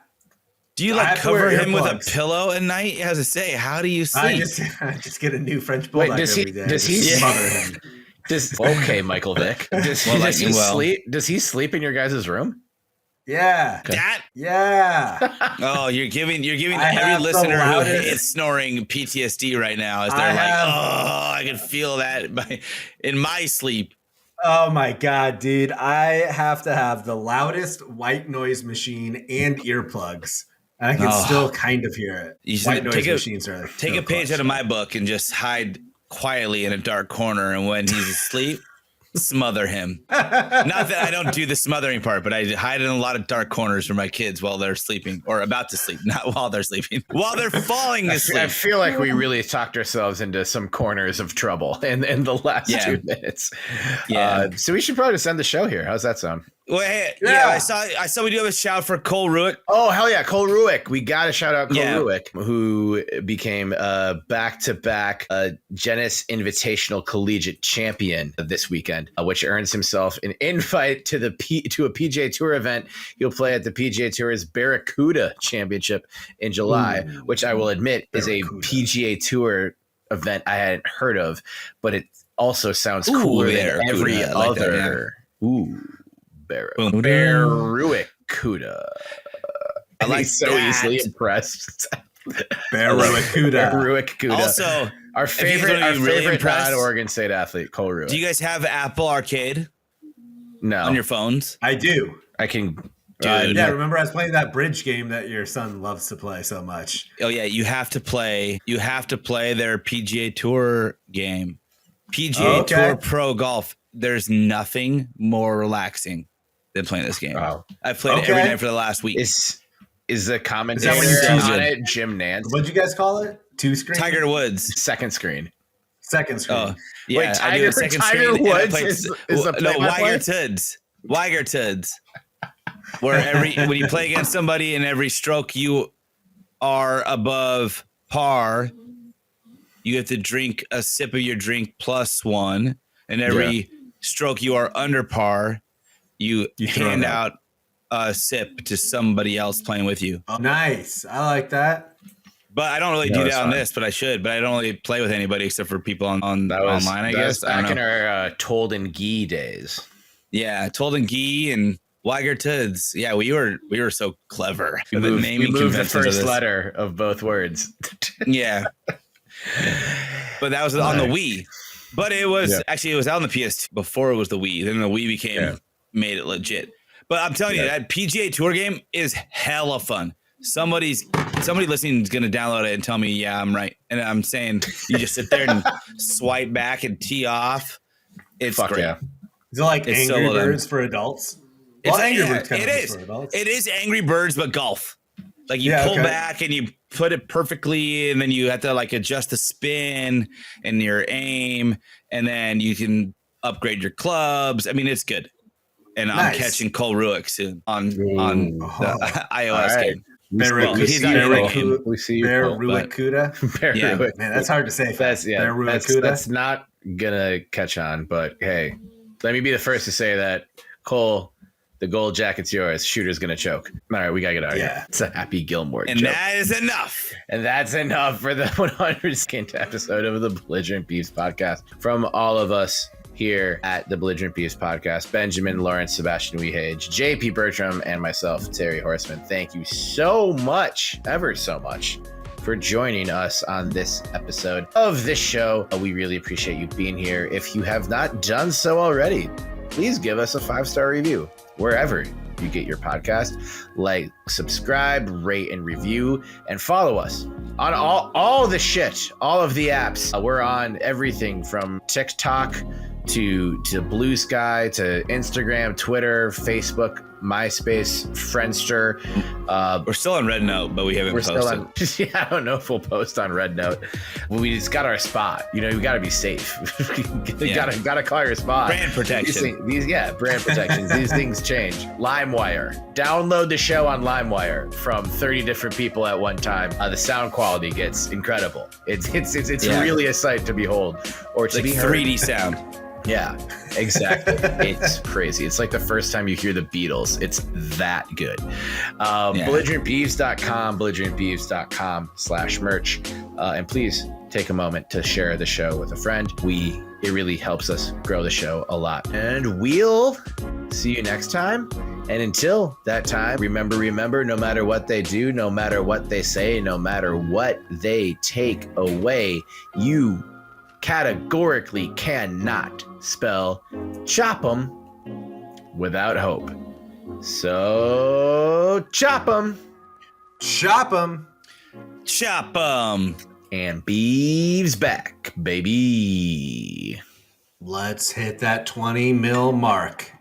Do you cover him with a pillow at night? As I say, how do you sleep? I just get a new French bulldog every day. Does he smother him? Okay, Michael Vick. Does he sleep? Does he sleep in your guys' room? Yeah. Okay. Yeah. Oh, you're giving every listener who is snoring PTSD right now as they're I can feel that in my sleep. Oh my God, dude. I have to have the loudest white noise machine and earplugs. And I can still kind of hear it. You should White noise machines are like take a page out of my book and just hide quietly in a dark corner. And when he's asleep, smother him. Not that I don't do the smothering part, but I hide in a lot of dark corners for my kids while they're sleeping or about to sleep. Not while they're sleeping, while they're falling asleep. I feel like we really talked ourselves into some corners of trouble in the last 2 minutes. Yeah. So we should probably just end the show here. How's that sound? Well, hey, I saw we do have a shout for Cole Ruick. Oh, hell yeah. Cole Ruick. We got to shout out Cole Ruick, who became back-to-back Genis Invitational Collegiate Champion this weekend, which earns himself an invite to a PGA Tour event. He'll play at the PGA Tour's Barracuda Championship in July, which I will admit is a PGA Tour event I hadn't heard of, but it also sounds cooler than every other. Barracuda. I like so easily impressed. Barracuda. Also, our favorite non-Oregon State athlete, Cole Ruick. Do you guys have Apple Arcade? No. On your phones? I do. I can. Dude, remember I was playing that bridge game that your son loves to play so much. Oh yeah, you have to play their PGA Tour game. PGA Tour Pro Golf. There's nothing more relaxing than playing this game. Wow. I've played it every night for the last week. Is the commentator on it Jim Nantz? What'd you guys call it? 2 screen? Tiger Woods. Second screen. Oh, yeah. Wait, Tiger Woods is the Weiger Tuds. Where when you play against somebody in every stroke you are above par, you have to drink a sip of your drink plus one. And every stroke you are under par, you hand out a sip to somebody else playing with you. Oh, nice. I like that. But I don't really do that on this, but I should. But I don't really play with anybody except for people online, I guess. Back in our Told and Gee days. Yeah, Told and Gee and Weiger Tuds. Yeah, we were so clever. We moved the first letter of both words. Yeah. But that was on the Wii. But it was actually, it was out on the PS2 before it was the Wii. Then the Wii made it legit. But I'm telling you, that PGA Tour game is hella fun. Somebody listening is going to download it and tell me, yeah, I'm right. And I'm saying you just sit there and swipe back and tee off. It's great. Yeah. Is it like Angry Birds for adults? Well, Angry Birds kind of is for adults. It is Angry Birds, but golf. Like you pull back and you put it perfectly, and then you have to like adjust the spin and your aim, and then you can upgrade your clubs. I mean, it's good. And I'm catching Cole Ruick soon on the iOS game. We see you. Barracuda. Man, that's hard to say. That's not gonna catch on. But hey, let me be the first to say that Cole, the gold jacket's yours. Shooter's gonna choke. All right, we gotta get out of here. It's a Happy Gilmore joke. And that is enough. And that's enough for the 102nd episode of the Belligerent Beavs podcast. From all of us here at the Belligerent Beavs podcast, Benjamin, Lawrence, Sebastian Wehage, JP Bertram, and myself, Terry Horseman. Thank you so much, ever so much, for joining us on this episode of this show. We really appreciate you being here. If you have not done so already, please give us a 5-star review wherever you get your podcast. Like, subscribe, rate, and review, and follow us on all the shit, all of the apps. We're on everything from TikTok to Blue Sky to Instagram, Twitter, Facebook, MySpace, Friendster. We're still on Red Note, but we haven't posted. I don't know if we'll post on Red Note. We just got our spot. You know, we got to be safe. Gotta call your spot. Brand protection. Brand protections. These things change. Limewire. Download the show on Limewire from 30 different people at one time. The sound quality gets incredible. It's really a sight to behold, or to be heard. 3D sound. Yeah, exactly. It's crazy. It's like the first time you hear the Beatles. It's that good. BelligerentBeavs.com, BelligerentBeavs.com/merch. And please take a moment to share the show with a friend. It really helps us grow the show a lot. And we'll see you next time. And until that time, remember, no matter what they do, no matter what they say, no matter what they take away, you categorically cannot spell ChopEm without hope. So chop 'em. Chop 'em. Chop 'em. And Beavs back, baby. Let's hit that 20 mil mark.